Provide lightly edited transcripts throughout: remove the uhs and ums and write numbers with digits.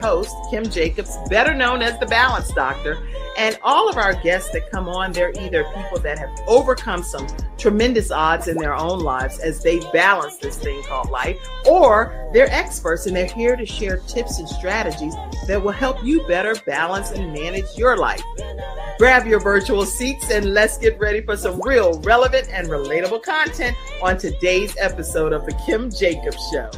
host, Kim Jacobs, better known as the Balance Doctor. And all of our guests that come on, they're either people that have overcome some tremendous odds in their own lives as they balance this thing called life, or they're experts and they're here to share tips and strategies that will help you better balance and manage your life. Grab your virtual seats and let's get ready for some real, relevant, and relatable content on today's episode of The Kim Jacobs Show.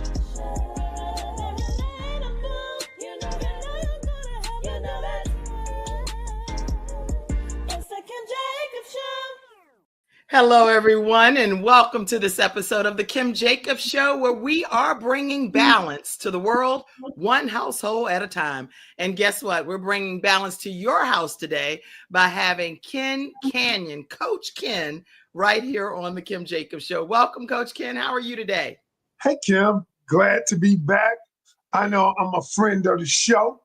Hello, everyone, and welcome to this episode of The Kim Jacobs Show, where we are bringing balance to the world, one household at a time. And guess what? We're bringing balance to your house today by having Ken Canion, Coach Ken, right here on The Kim Jacobs Show. Welcome, Coach Ken. How are you today? Hey, Kim. Glad to be back. I know I'm a friend of the show.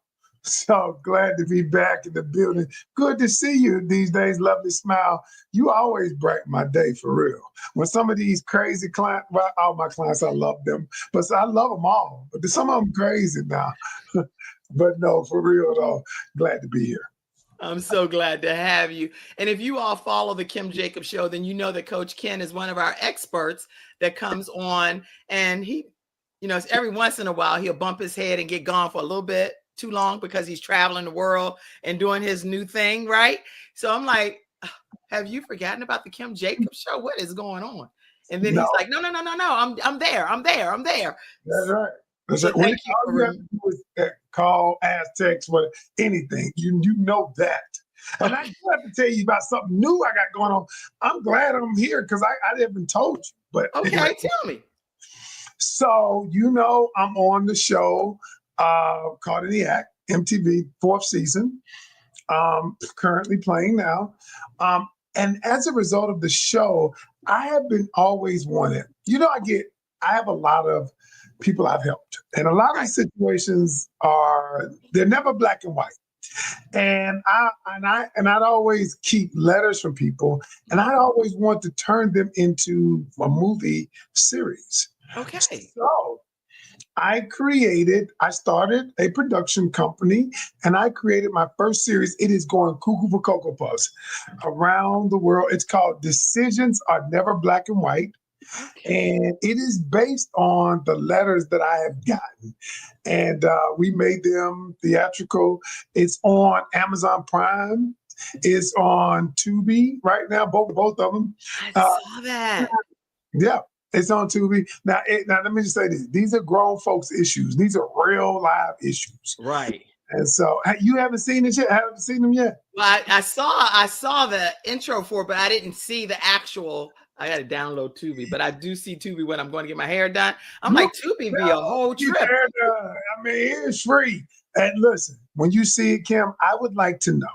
So glad to be back in the building. Good to see you these days. Lovely smile. You always brighten my day, for real. When some of these crazy clients, well, all my clients, I love them, but I love them all. But some of them crazy now. But no, for real though, glad to be here. I'm so glad to have you. And if you all follow the Kim Jacobs Show, then you know that Coach Ken is one of our experts that comes on, and he, every once in a while he'll bump his head and get gone for a little bit too long because he's traveling the world and doing his new thing, right? So I'm like, have you forgotten about the Kim Jacobs Show? What is going on? And then he's like, no, I'm there. That's right. That's so right. When all you have to do is call, ask, text, whatever, anything. You know that. And I do have to tell you about something new I got going on. I'm glad I'm here because I haven't told you. But okay, anyway. Tell me. So I'm on the show called In the Act, MTV, 4th season, currently playing now. And as a result of the show, I have been always wanted. I have a lot of people I've helped, and a lot of situations they're never black and white. And I'd always keep letters from people, and I'd always want to turn them into a movie series. Okay. So I started a production company, and I created my first series. It is going cuckoo for Cocoa Puffs around the world. It's called Decisions Are Never Black and White. And it is based on the letters that I have gotten. And we made them theatrical. It's on Amazon Prime. It's on Tubi right now, both of them. I saw that. Yeah. It's on Tubi. Now, let me just say this. These are grown folks' issues. These are real live issues. Right. And so you haven't seen it yet? Haven't seen them yet? Well, I saw the intro for it, but I didn't see the actual. I got to download Tubi, but I do see Tubi when I'm going to get my hair done. I'm like, Tubi be a whole trip. I mean, it's free. And listen, when you see it, Kim, I would like to know.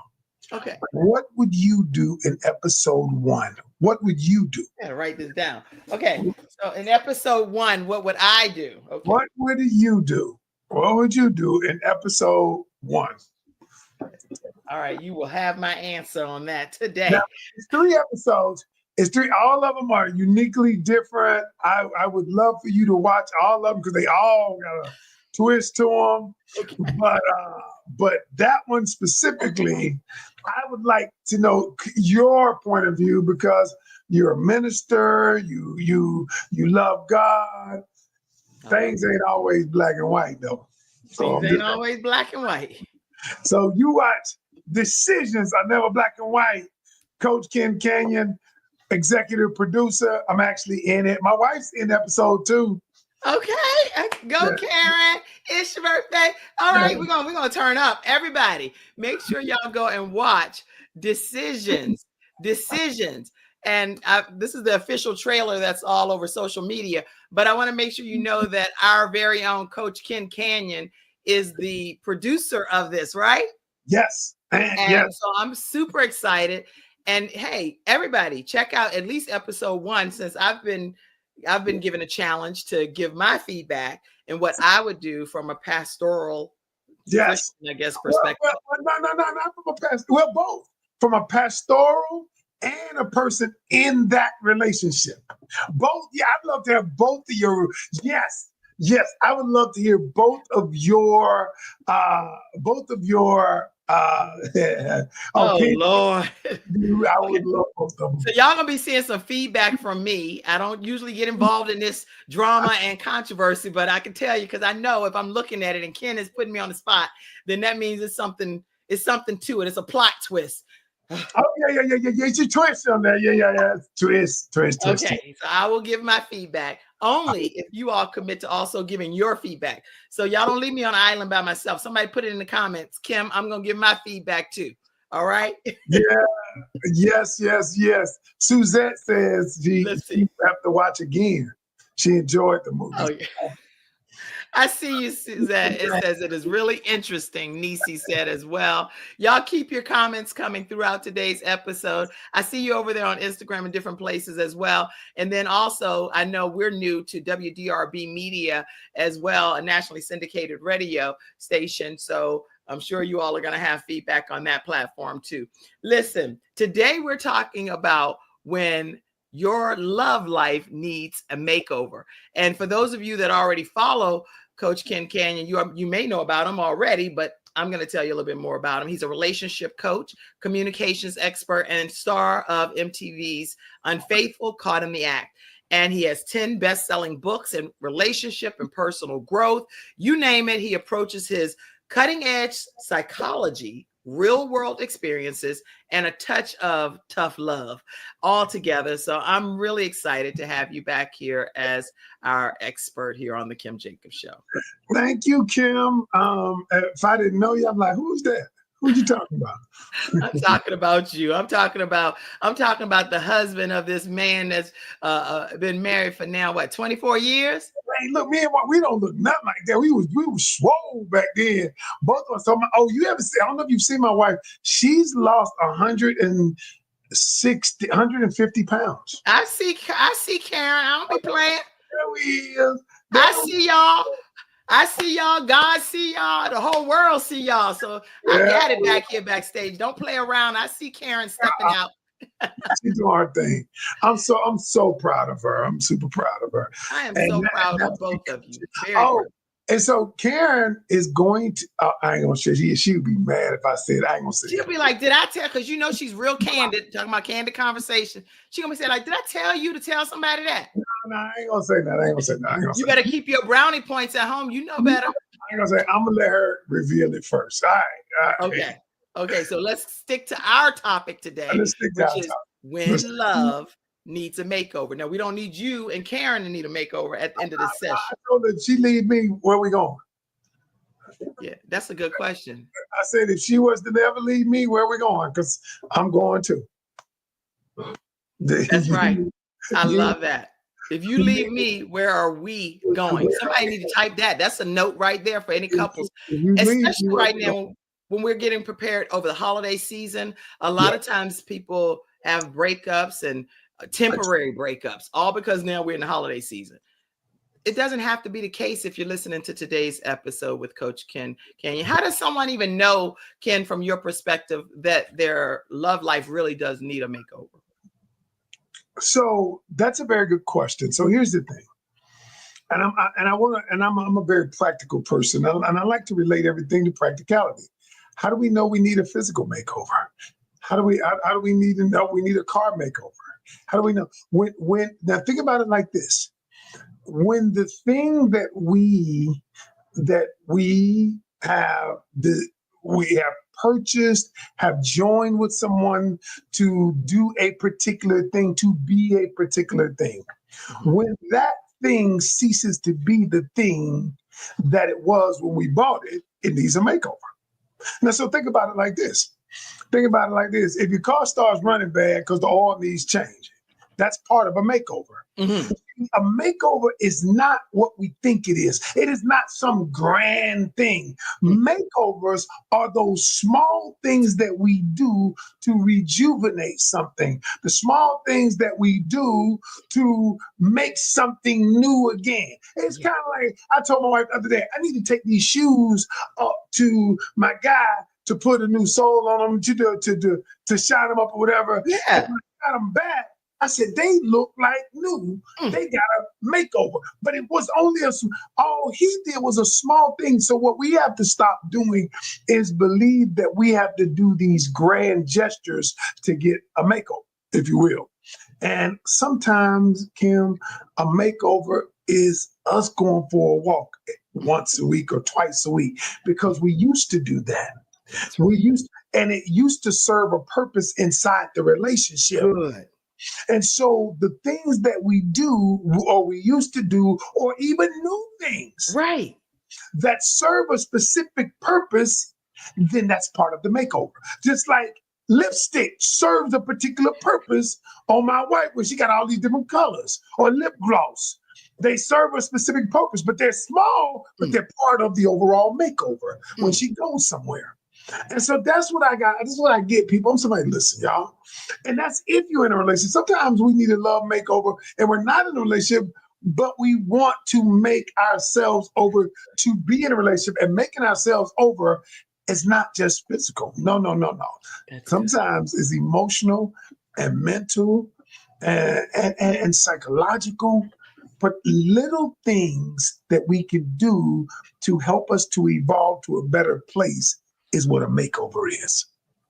Okay. What would you do in episode 1? What would you do? I gotta write this down. Okay. So in episode 1, what would I do? Okay. What would you do? What would you do in episode 1? All right. You will have my answer on that today. Now, it's 3 episodes. All of them are uniquely different. I would love for you to watch all of them because they all got a twist to them. Okay. But that one specifically, I would like to know your point of view because you're a minister, you love God. Things ain't always black and white though. Things ain't always black and white. So you watch Decisions Are Never Black and White. Coach Ken Canion, executive producer. I'm actually in it. My wife's in episode 2. Okay, go Karen. It's your birthday. All right, we're gonna turn up. Everybody, make sure y'all go and watch Decisions. And this is the official trailer that's all over social media. But I want to make sure you know that our very own Coach Ken Canion is the producer of this, right? Yes. And so I'm super excited. And hey, everybody, check out at least episode 1 since I've been given a challenge to give my feedback and what I would do from a pastoral, I guess, perspective. Not from a pastoral. Well, both from a pastoral and a person in that relationship. Both. Yeah, I'd love to have both of your. Yes, Yes, I would love to hear both of your Oh opinions. Lord. I Okay. would love both of them. So y'all gonna be seeing some feedback from me. I don't usually get involved in this drama and controversy, but I can tell you because I know if I'm looking at it and Ken is putting me on the spot, then that means it's something to it. It's a plot twist. Oh yeah. It's a twist on that. Yeah. Twist. Okay, so I will give my feedback only if you all commit to also giving your feedback. So y'all don't leave me on an island by myself. Somebody put it in the comments. Kim, I'm gonna give my feedback too. All right. Yeah. Yes. Suzette says she Let's see. have to watch again. She enjoyed the movie. Oh, yeah. I see you, Suzette. It says it is really interesting. Nisi said as well. Y'all keep your comments coming throughout today's episode. I see you over there on Instagram and different places as well. And then also, I know we're new to WDRB Media as well, a nationally syndicated radio station. So I'm sure you all are going to have feedback on that platform too. Listen, today we're talking about when your love life needs a makeover. And for those of you that already follow Coach Ken Canion, you may know about him already, but I'm going to tell you a little bit more about him. He's a relationship coach, communications expert, and star of MTV's Unfaithful, Caught in the Act. And he has 10 best-selling books in relationship and personal growth. You name it, he approaches his cutting-edge psychology, real-world experiences, and a touch of tough love all together. So I'm really excited to have you back here as our expert here on the Kim Jacobs Show. Thank you, Kim. If I didn't know you, I'm like, who's that? Who you talking about? I'm talking about you. I'm talking about the husband of this man that's been married for now, 24 years? Hey, look, me and we don't look nothing like that. We was swole back then. Both of us. So you ever see? I don't know if you've seen my wife. She's lost 150 pounds. I see Karen. I don't be playing. There we is. I see y'all. God see y'all. The whole world see y'all. So I got it back here backstage. Don't play around. I see Karen stepping out. She's doing her thing. I'm so proud of her. I'm super proud of her. I am so proud of both of you. Very proud. And so Karen is going to, I ain't gonna say, she would be mad if I said, I ain't gonna say. She'll be like, did I tell, because you know she's real candid, talking about candid conversation. She gonna be saying like, did I tell you to tell somebody that? No, I ain't gonna say that. You better keep your brownie points at home. You know better. I ain't gonna say, I'm gonna let her reveal it first. All right. Okay, so let's stick to our topic today, which is when love needs a makeover. Now, we don't need you and Karen to need a makeover at the end of this session. I told her, she leave me, where we going? Yeah, that's a good question. I said, if she was to never leave me, where we going? Because I'm going too. That's right. I love that. If you leave me, where are we going? Somebody need to type that. That's a note right there for any couples, especially right now when we're getting prepared over the holiday season. A lot of times people have breakups and temporary breakups, all because now we're in the holiday season. It doesn't have to be the case if you're listening to today's episode with Coach Ken Canion. How does someone even know, Ken, from your perspective, that their love life really does need a makeover? So that's a very good question. So here's the thing. I'm a very practical person, and I like to relate everything to practicality. How do we know we need a physical makeover? How do we need to know we need a car makeover? How do we know when now think about it like this? When the thing that we have purchased, have joined with someone to do a particular thing, to be a particular thing, when that thing ceases to be the thing that it was when we bought it, it needs a makeover. Now, so think about it like this. If your car starts running bad because the oil needs changing, that's part of a makeover. Mm-hmm. A makeover is not what we think it is. It is not some grand thing. Makeovers are those small things that we do to rejuvenate something. The small things that we do to make something new again. It's kind of like, I told my wife the other day, I need to take these shoes up to my guy to put a new sole on them, to shine them up or whatever. Yeah. And when I got them back, I said, they look like new. They got a makeover. But it was only all he did was a small thing. So what we have to stop doing is believe that we have to do these grand gestures to get a makeover, if you will. And sometimes, Kim, a makeover is us going for a walk once a week or twice a week, because we used to do that. And it used to serve a purpose inside the relationship. Good. And so the things that we do or we used to do, or even new things Right. that serve a specific purpose, then that's part of the makeover. Just like lipstick serves a particular purpose on my wife when she got all these different colors, or lip gloss. They serve a specific purpose, but they're small, but they're part of the overall makeover when she goes somewhere. And so that's what I got. That's what I get, people. I'm somebody, listen, y'all. And that's if you're in a relationship. Sometimes we need a love makeover and we're not in a relationship, but we want to make ourselves over to be in a relationship, and making ourselves over is not just physical. No. Sometimes it's emotional and mental and psychological, but little things that we can do to help us to evolve to a better place is what a makeover is.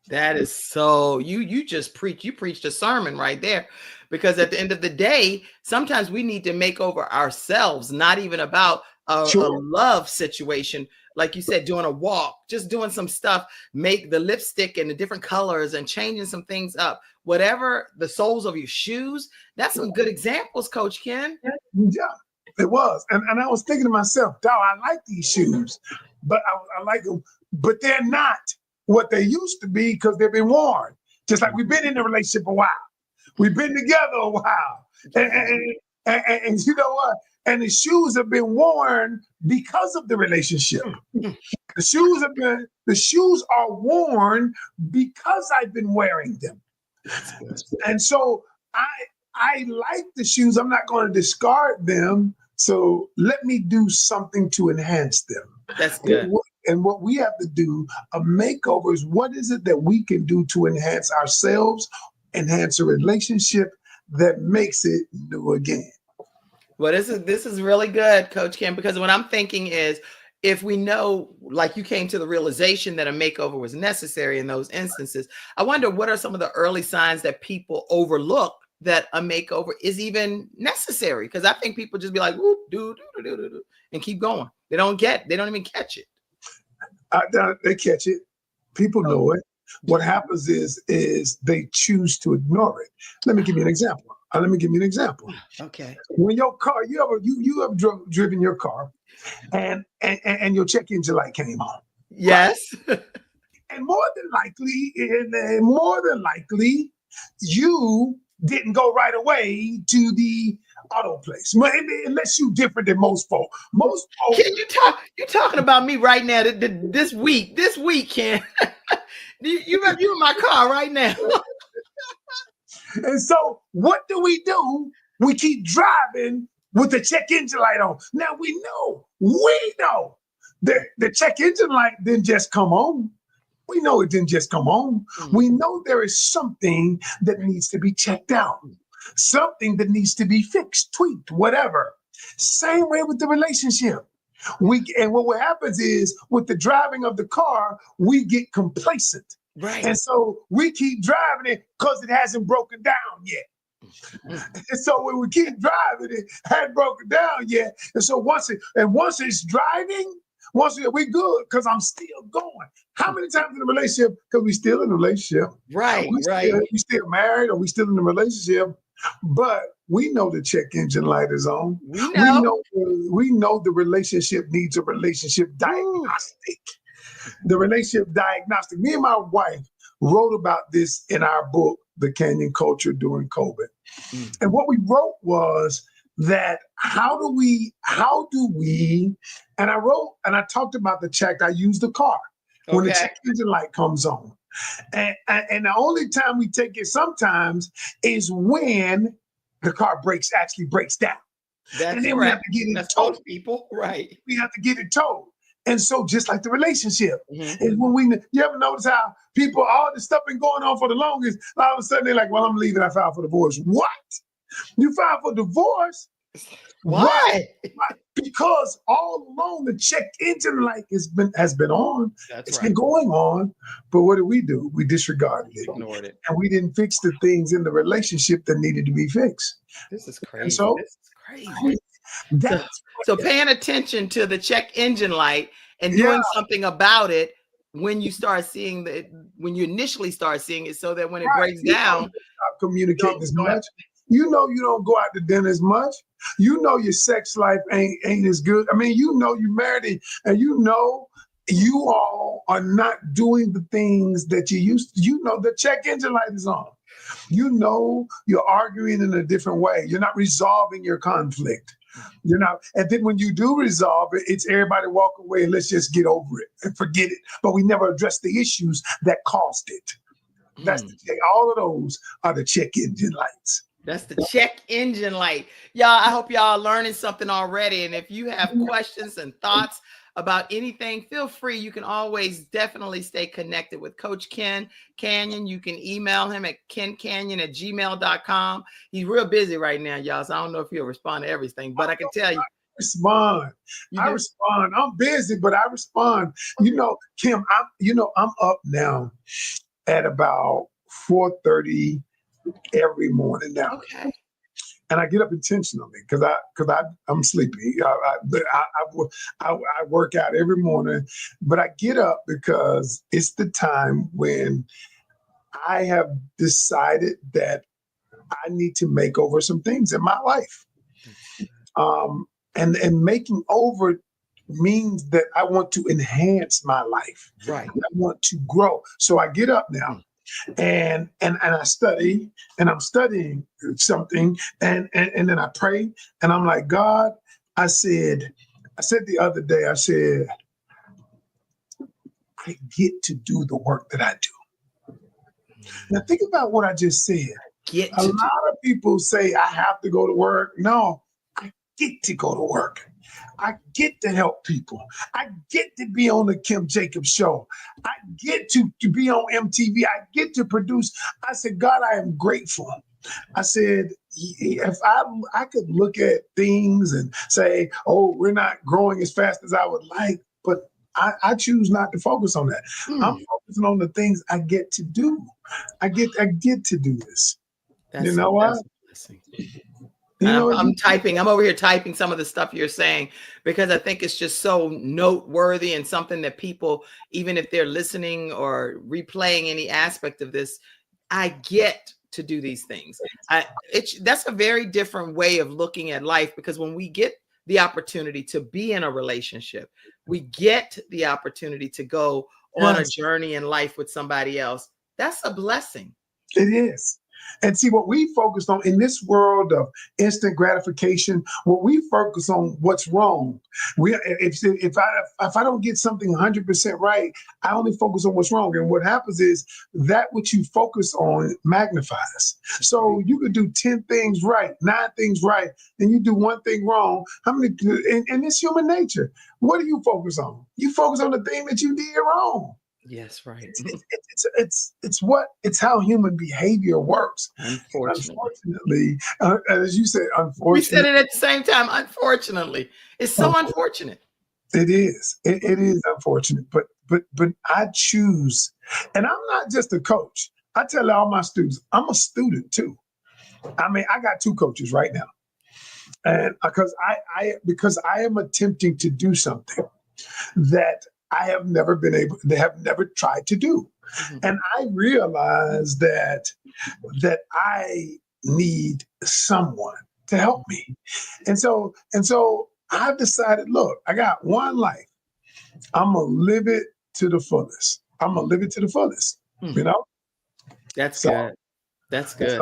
That is so, you preached a sermon right there, because at the end of the day, sometimes we need to make over ourselves, not even about a love situation. Like you said, doing a walk, just doing some stuff, make the lipstick and the different colors and changing some things up, whatever, the soles of your shoes. That's some good examples, Coach Ken. Yeah, it was. And I was thinking to myself, dog, I like these shoes, but I like them, but they're not what they used to be because they've been worn. Just like we've been in a relationship a while. We've been together a while. And you know what? And the shoes have been worn because of the relationship. The shoes are worn because I've been wearing them. And so I like the shoes. I'm not going to discard them. So let me do something to enhance them. That's good. And what we have to do, a makeover, is what is it that we can do to enhance ourselves, enhance a relationship that makes it new again. Well, this is really good, Coach Ken, because what I'm thinking is, if we know, like you came to the realization that a makeover was necessary in those instances, I wonder what are some of the early signs that people overlook that a makeover is even necessary? Because I think people just be like, whoop, do, and keep going. They don't even catch it. They catch it. People know it. What happens is they choose to ignore it. Let me give you an example. Okay. When your car, you have driven your car, and your check engine light came on. Yes. Right? And more than likely, you didn't go right away to the auto place, unless you different than most folk. Most folk. Can you talking about me right now? This week, Ken. you in my car right now. And so what do? We keep driving with the check engine light on. Now we know that the check engine light didn't just come on. We know it didn't just come on. We know there is something that needs to be checked out, something that needs to be fixed, tweaked, whatever. Same way with the relationship. And what happens is, with the driving of the car, we get complacent. Right. And so we keep driving it because it hasn't broken down yet. And so when we keep driving it, hadn't broken down yet. And so once it's driving, we good because I'm still going. How many times in a relationship, because we still in a relationship, right? We still married, or we still in a relationship, but we know the check engine light is on. We know the relationship needs a relationship diagnostic. The relationship diagnostic. Me and my wife wrote about this in our book, The Canyon Culture During COVID. And what we wrote was that how do we, and I talked about the check. I use the car when the check engine light comes on. And the only time we take it sometimes is when the car actually breaks down. That's and then correct. We have to get it towed. People, right? We have to get it towed. And so just like the relationship, Mm-hmm. is when you ever notice how people, all this stuff been going on for the longest, all of a sudden they're like, well, I'm leaving, I filed for divorce. What? You filed for divorce? Why? Why? Because all along the check engine light has been on. That's It's right. been going on. But what did? We disregarded it. Ignored it. And we didn't fix the things in the relationship that needed to be fixed. This is And crazy. so This is crazy. that's So paying attention to the check engine light and yeah, doing something about it when you start seeing when you initially start seeing it, so that when it right. breaks You down, stop communicating as don't have much. You know you don't go out to dinner as much. You know your sex life ain't as good. I mean, you know you married and you know you all are not doing the things that you used to. You know the check engine light is on. You know you're arguing in a different way. You're not resolving your conflict. You're not, and then when you do resolve it, it's everybody walk away and let's just get over it and forget it. But we never address the issues that caused it. That's all of those are the check engine lights. That's the check engine light. Y'all, I hope y'all are learning something already. And if you have questions and thoughts about anything, feel free. You can always definitely stay connected with Coach Ken Canion. You can email him at kencanion@gmail.com. He's real busy right now, y'all. So I don't know if he'll respond to everything, but I can tell you. I respond. I'm busy, but I respond. You know, Kim, I'm up now at about 4:30 every morning now. Okay. And I get up intentionally because I'm sleepy. I work out every morning, but I get up because it's the time when I have decided that I need to make over some things in my life. And making over means that I want to enhance my life. Right. I want to grow. So I get up now. And I study, and I'm studying something, and then I pray, and I'm like, God, I said the other day, I said, I get to do the work that I do. Now think about what I just said. A lot of people say I have to go to work. No, I get to go to work. I get to help people. I get to be on the Kim Jacobs show. I get to be on MTV. I get to produce. I said, God, I am grateful. I said, if I could look at things and say, oh, we're not growing as fast as I would like, but I choose not to focus on that. I'm focusing on the things I get to do. I get to do this. You know what? I'm typing. I'm over here typing some of the stuff you're saying because I think it's just so noteworthy and something that people, even if they're listening or replaying any aspect of this, I get to do these things. That's a very different way of looking at life, because when we get the opportunity to be in a relationship, we get the opportunity to go on a journey in life with somebody else. That's a blessing. It is. And see, what we focused on in this world of instant gratification, what we focus on what's wrong. If I don't get something 100% right, I only focus on what's wrong. And what happens is that which you focus on magnifies. So you could do 10 things right, 9 things right, and you do one thing wrong. How many? And it's human nature. What do you focus on? You focus on the thing that you did wrong. Yes, right. It's how human behavior works. Unfortunately, as you said, unfortunately, we said it at the same time. Unfortunately, it's so unfortunate. It is. It is unfortunate, but I choose, and I'm not just a coach. I tell all my students, I'm a student too. I mean, I got 2 coaches right now, and because I am attempting to do something that I have never they have never tried to do. And I realize that I need someone to help me. And so I've decided, look, I got one life. I'm going to live it to the fullest. You know? That's good. That's good.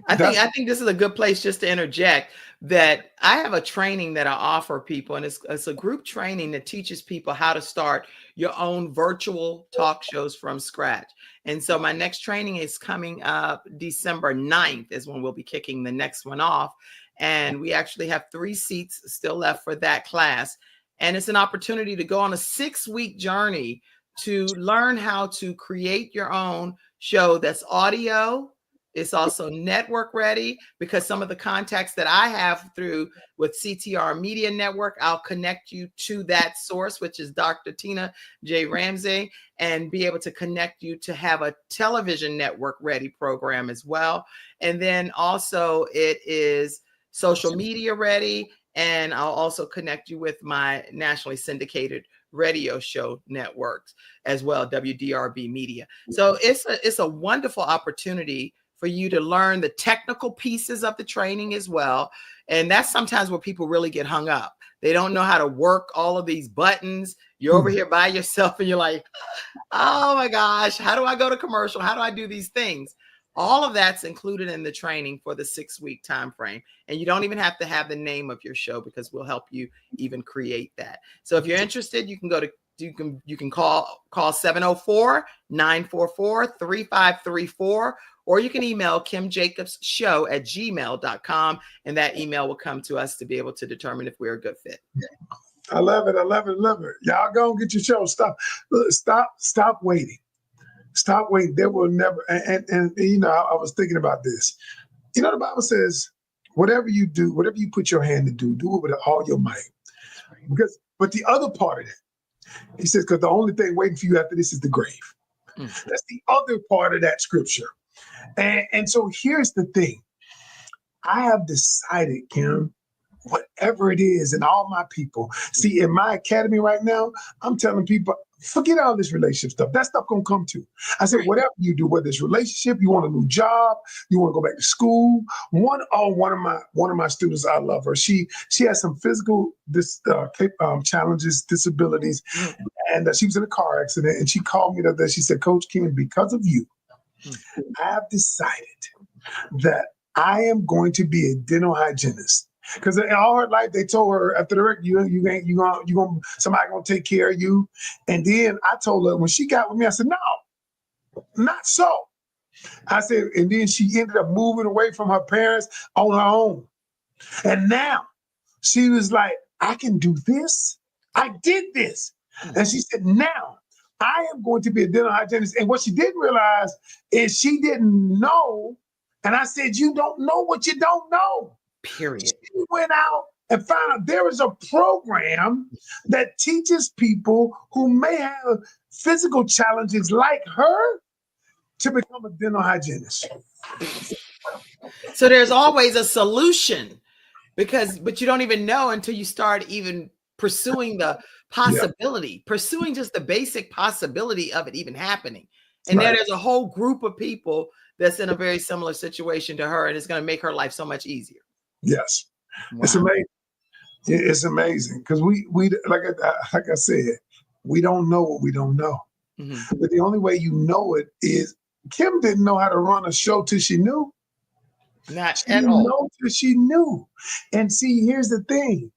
I think this is a good place just to interject that I have a training that I offer people, and it's a group training that teaches people how to start your own virtual talk shows from scratch. And so my next training is coming up December 9th is when we'll be kicking the next one off. And we actually have 3 seats still left for that class. And it's an opportunity to go on a 6-week journey to learn how to create your own show that's audio. It's also network ready, because some of the contacts that I have through with CTR Media Network, I'll connect you to that source, which is Dr. Tina J. Ramsey, and be able to connect you to have a television network ready program as well. And then also it is social media ready. And I'll also connect you with my nationally syndicated radio show networks as well, WDRB Media. So it's a wonderful opportunity for you to learn the technical pieces of the training as well. And that's sometimes where people really get hung up. They don't know how to work all of these buttons. You're over here by yourself and you're like, oh my gosh, how do I go to commercial? How do I do these things? All of that's included in the training for the 6-week time frame. And you don't even have to have the name of your show, because we'll help you even create that. So if you're interested, you can go to you can call 704-944-3534, or you can email kimjacobsshow@gmail.com, and that email will come to us to be able to determine if we're a good fit. I love it. I love it. Love it. Y'all go and get your show. Stop waiting. Stop waiting. There will never. And you know, I was thinking about this. You know, the Bible says, whatever you do, whatever you put your hand to do it with all your might. But the other part of it, he says, because the only thing waiting for you after this is the grave. That's the other part of that scripture. And so here's the thing. I have decided, Kim, whatever it is, and all my people, see, in my academy right now, I'm telling people, forget all this relationship stuff. That stuff gonna come too. I said, whatever you do, whether it's relationship, you want a new job, you want to go back to school. One of my students, I love her. She has some physical challenges, disabilities, and she was in a car accident. And she called me the other day. She said, Coach Ken, because of you, I have decided that I am going to be a dental hygienist. Because in all her life, they told her after the record, somebody gonna take care of you. And then I told her when she got with me, I said, no, not so. I said, and then she ended up moving away from her parents on her own. And now she was like, I can do this. I did this. And she said, now I am going to be a dental hygienist. And what she didn't realize is she didn't know. And I said, you don't know what you don't know. Period. She went out and found out there is a program that teaches people who may have physical challenges like her to become a dental hygienist. So there's always a solution, but you don't even know until you start even pursuing the possibility, pursuing just the basic possibility of it even happening. And then there's a whole group of people that's in a very similar situation to her, and it's going to make her life so much easier. Yes. Wow. It's amazing. It's amazing because we like I said, we don't know what we don't know. Mm-hmm. But the only way you know it is Kim didn't know how to run a show till she knew. Not at all. Know till she knew. And see, here's the thing.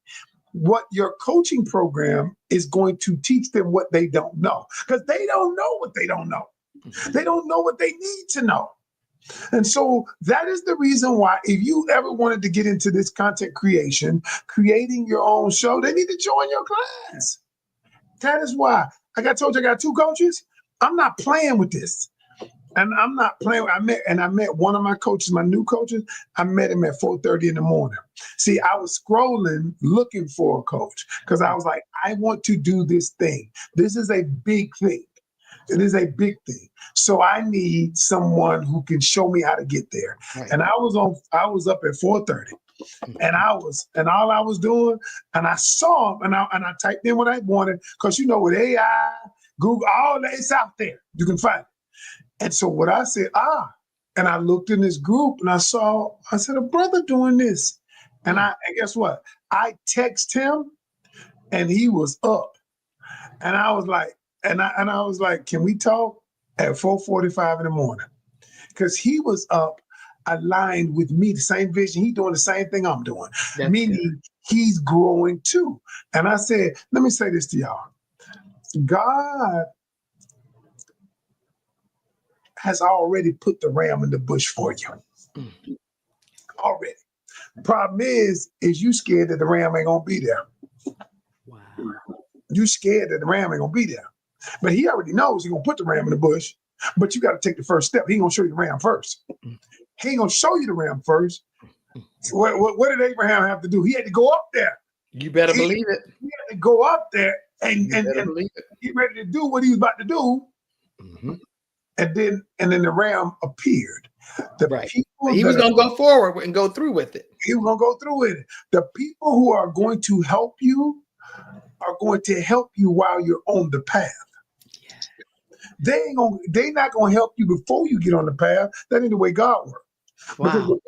What your coaching program is going to teach them what they don't know, because they don't know what they don't know. Mm-hmm. They don't know what they need to know. And so that is the reason why, if you ever wanted to get into this content creation, creating your own show, they need to join your class. That is why I told you I got 2 coaches. I'm not playing with this. And I'm not playing. I met one of my coaches, my new coaches. I met him at 4:30 in the morning. See, I was scrolling looking for a coach because I was like, I want to do this thing. This is a big thing. It is a big thing. So I need someone who can show me how to get there. Right. And I was up at 4:30 and all I was doing, and I saw him and I typed in what I wanted, because you know, with AI, Google, all that, it's out there. You can find it. And so what I said, and I looked in this group and I said, a brother doing this. And and guess what? I text him and he was up. And I was like, I was like, can we talk at 4:45 in the morning? Because he was up aligned with me, the same vision. He doing the same thing I'm doing, meaning he's growing too. And I said, let me say this to y'all. God has already put the ram in the bush for you. Already. The problem is you scared that the ram ain't gonna be there. Wow. You scared that the ram ain't gonna be there. But he already knows he's gonna put the ram in the bush, but you got to take the first step. He ain't gonna show you the ram first. He ain't gonna show you the ram first. What did Abraham have to do? He had to go up there. You better believe it. He had to go up there and believe it. get ready to do what he was about to do. Mm-hmm. And then the ram appeared. The people he was gonna go forward and go through with it. He was gonna go through with it. The people who are going to help you are going to help you while you're on the path. They're not gonna help you before you get on the path. That ain't the way God works. Wow.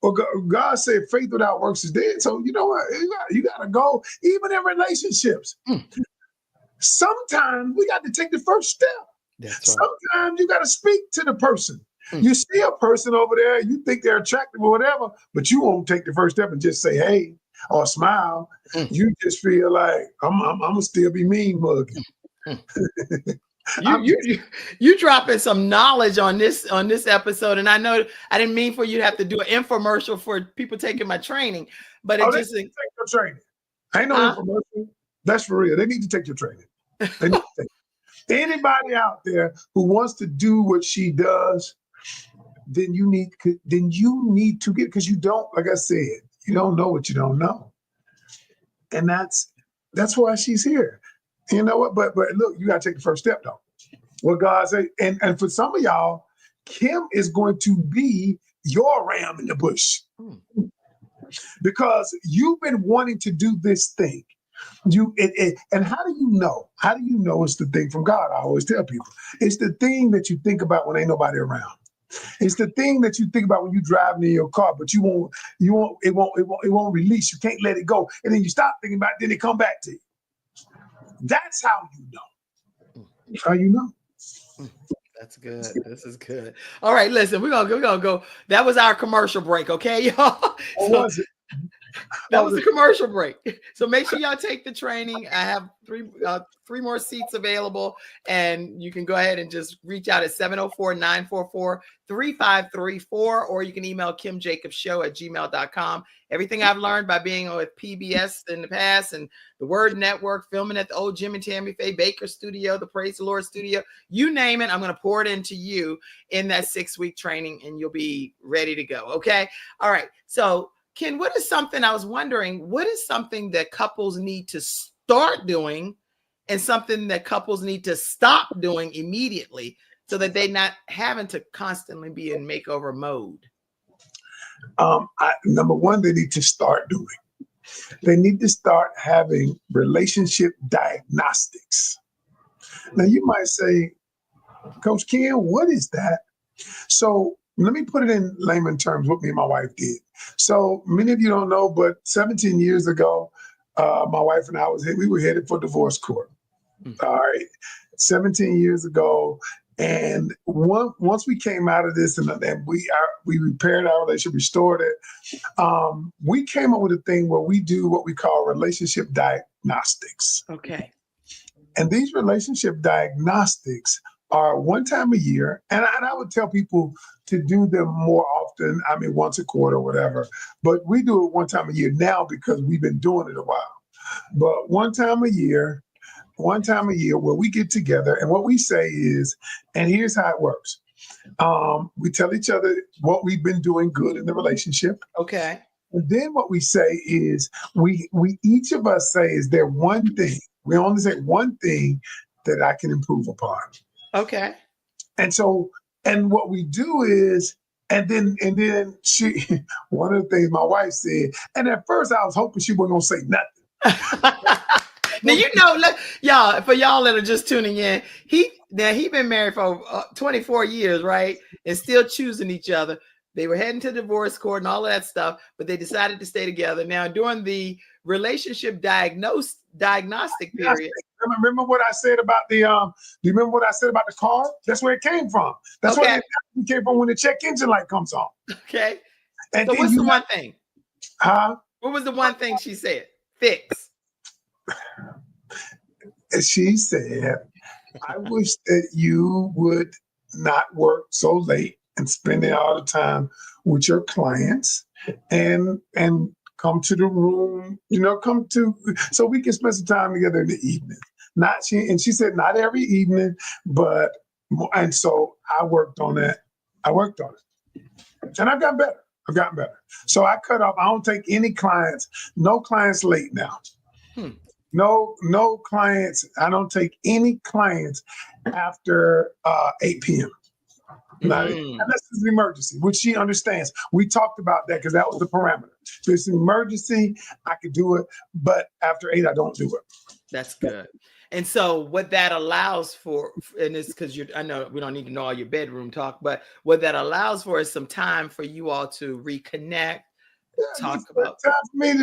Because God said faith without works is dead. So you know what? You gotta go, even in relationships. Sometimes we got to take the first step. That's right. Sometimes you got to speak to the person. You see a person over there, you think they're attractive or whatever, but you won't take the first step and just say, hey, or smile. You just feel like I'm gonna still be mean mugging. You dropping some knowledge on this episode, and I know I didn't mean for you to have to do an infomercial for people taking my training, but it just take your training. Ain't no infomercial. That's for real. They need to take your training. They need to take it. Anybody out there who wants to do what she does, then you need to get, because you don't, like I said, you don't know what you don't know, and that's why she's here. You know what? But look, you got to take the first step, though. What God said, and for some of y'all, Kim is going to be your ram in the bush, because you've been wanting to do this thing. And how do you know? How do you know it's the thing from God? I always tell people, it's the thing that you think about when ain't nobody around. It's the thing that you think about when you're driving in your car, but it won't release. You can't let it go, and then you stop thinking about it, then it come back to you. That's how you know. How you know. That's good. This is good. All right, listen, we're gonna go. That was our commercial break, okay, y'all? Was it? That was the commercial break. So make sure y'all take the training. I have three more seats available, and you can go ahead and just reach out at 704-944-3534, or you can email kimjacobshow@gmail.com. Everything I've learned by being with PBS in the past and the Word Network, filming at the old Jim and Tammy Faye Baker studio, the Praise the Lord studio, you name it, I'm going to pour it into you in that 6-week training, and you'll be ready to go. Okay. All right. So Ken, what is something that couples need to start doing and something that couples need to stop doing immediately so that they're not having to constantly be in makeover mode? Number one, they need to start doing. They need to start having relationship diagnostics. Now, you might say, Coach Ken, what is that? So let me put it in layman terms, what me and my wife did. So many of you don't know, but 17 years ago, my wife and I we were headed for divorce court. All right, 17 years ago. And once we came out of this and we repaired our relationship, restored it, we came up with a thing where we do what we call relationship diagnostics. Okay. And these relationship diagnostics are one time a year. And I would tell people to do them more often. I mean, once a quarter or whatever. But we do it one time a year now because we've been doing it a while. But one time a year where we get together, and what we say is, and here's how it works. We tell each other what we've been doing good in the relationship. Okay. And then what we say is, we each of us say, is there one thing? We only say one thing that I can improve upon. Okay. And so, and what we do is, and then she, one of the things my wife said, and at first I was hoping she wasn't gonna say nothing. Now, y'all, for y'all that are just tuning in, he been married for 24 years, right? And still choosing each other. They were heading to divorce court and all of that stuff, but they decided to stay together. Now, during the relationship diagnostic period. Remember what I said about the do you remember what I said about the car? That's where it came from. That's where it came from when the check engine light comes on. Okay. And so what's the one thing? Huh? What was the one thing she said? Fix. She said, I wish that you would not work so late and spending all the time with your clients and come to the room, so we can spend some time together in the evening. She said not every evening, but and so I worked on that. I worked on it, and I've gotten better. So I cut off. I don't take any clients. No clients late now. No clients. I don't take any clients after 8 p.m. Unless it's an emergency, which she understands. We talked about that because that was the parameter. If it's an emergency, I could do it, but after 8, I don't do it. That's good. And so what that allows for, and it's because I know we don't need to know all your bedroom talk, but what that allows for is some time for you all to reconnect, talk about time for me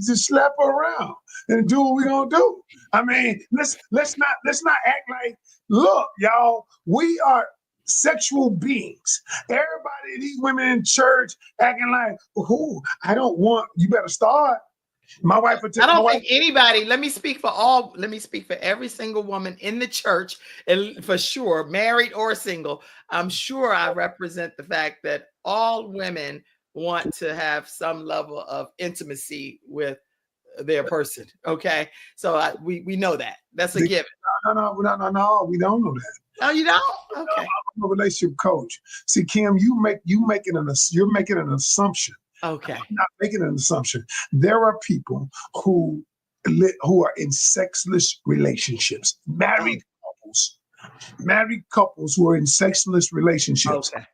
to slap her around and do what we're gonna do. I mean, let's not act like, look, y'all, we are sexual beings. Everybody, these women in church acting like, I don't want, you better start. My wife would tell I don't think anybody, let me speak for every single woman in the church, and for sure, married or single, I'm sure I represent the fact that all women want to have some level of intimacy with their person. Okay. So we know that. That's a given. No, we don't know that. Oh, you don't? Okay. I'm a relationship coach. See, Kim, you're making an assumption. Okay. I'm not making an assumption. There are people who are in sexless relationships, married couples who are in sexless relationships. Okay.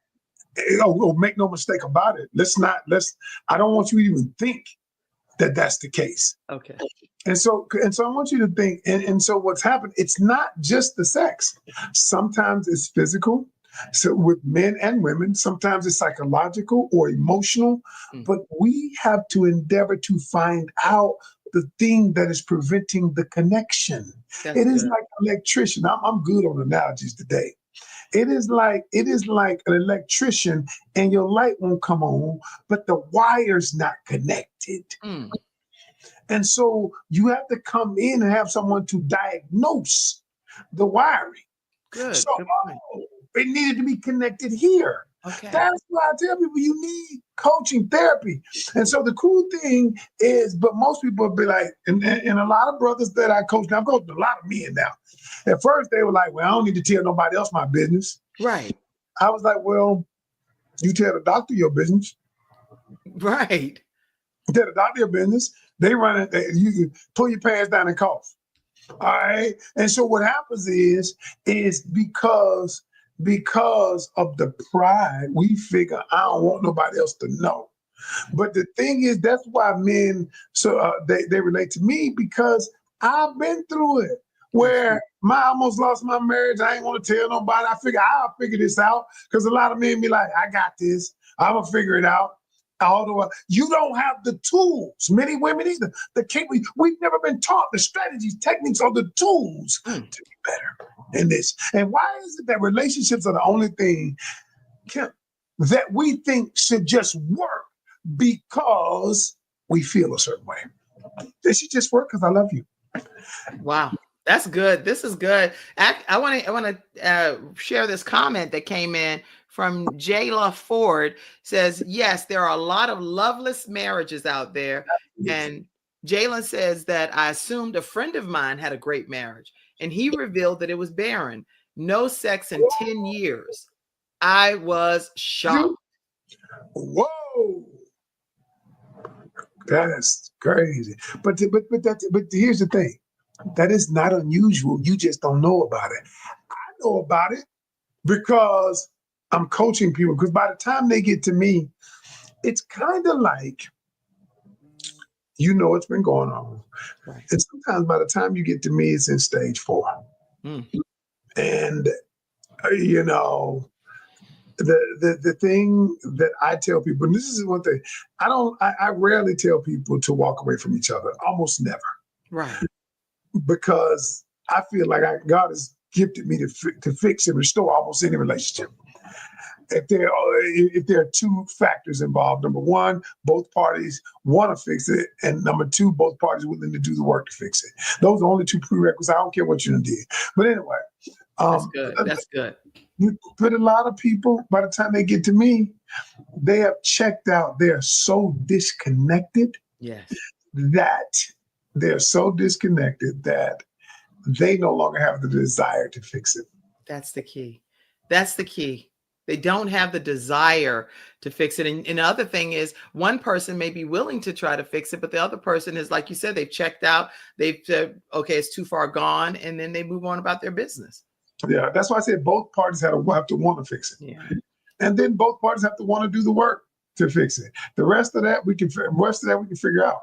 Make no mistake about it. I don't want you to even think that that's the case. Okay. And so I want you to think, and so what's happened, it's not just the sex. Sometimes it's physical. So with men and women, sometimes it's psychological or emotional, but we have to endeavor to find out the thing that is preventing the connection. It is like an electrician. I'm good on analogies today. It is like an electrician and your light won't come on, but the wire's not connected. And so you have to come in and have someone to diagnose the wiring. Good. So it needed to be connected here. Okay. That's why I tell people you need coaching therapy. And so the cool thing is, but most people will be like, and a lot of brothers that I coach now, I'm coaching a lot of men now. At first they were like, well, I don't need to tell nobody else my business. Right. I was like, well, you tell the doctor your business. Right. You tell the doctor your business. They run it, you pull your pants down and cough. All right. And so what happens is because of the pride, we figure I don't want nobody else to know. But the thing is, that's why men, they relate to me, because I've been through it where I almost lost my marriage. I ain't want to tell nobody. I figure I'll figure this out, because a lot of men be like, I got this. I'm going to figure it out. Although you don't have the tools, many women either. We've never been taught the strategies, techniques, or the tools to be better in this. And why is it that relationships are the only thing that we think should just work because we feel a certain way? They should just work because I love you. Wow. That's good. This is good. I want to share this comment that came in from Jayla Ford. Says, yes, there are a lot of loveless marriages out there. And Jayla says that I assumed a friend of mine had a great marriage, and he revealed that it was barren. No sex in 10 years. I was shocked. Whoa. That's crazy. But here's the thing. That is not unusual. You just don't know about it. I know about it because I'm coaching people, because by the time they get to me, it's kind of like, it's been going on. Right. And sometimes by the time you get to me, it's in stage 4. And, the thing that I tell people, and this is one thing, I rarely tell people to walk away from each other, almost never. Right. Because I feel like God has gifted me to fix and restore almost any relationship. If there are 2 factors involved, number 1, both parties want to fix it, and number 2, both parties willing to do the work to fix it. Those are the only 2 prerequisites. I don't care what you did. But anyway, that's good. That's good. But a lot of people, by the time they get to me, they have checked out. They are so disconnected Yes. that they're so disconnected that they no longer have the desire to fix it. That's the key. That's the key. They don't have the desire to fix it. And the other thing is, one person may be willing to try to fix it, but the other person is, like you said, they've checked out. They've said, okay, it's too far gone. And then they move on about their business. Yeah, that's why I said both parties have to want to fix it. Yeah. And then both parties have to want to do the work to fix it. The rest of that we can figure out.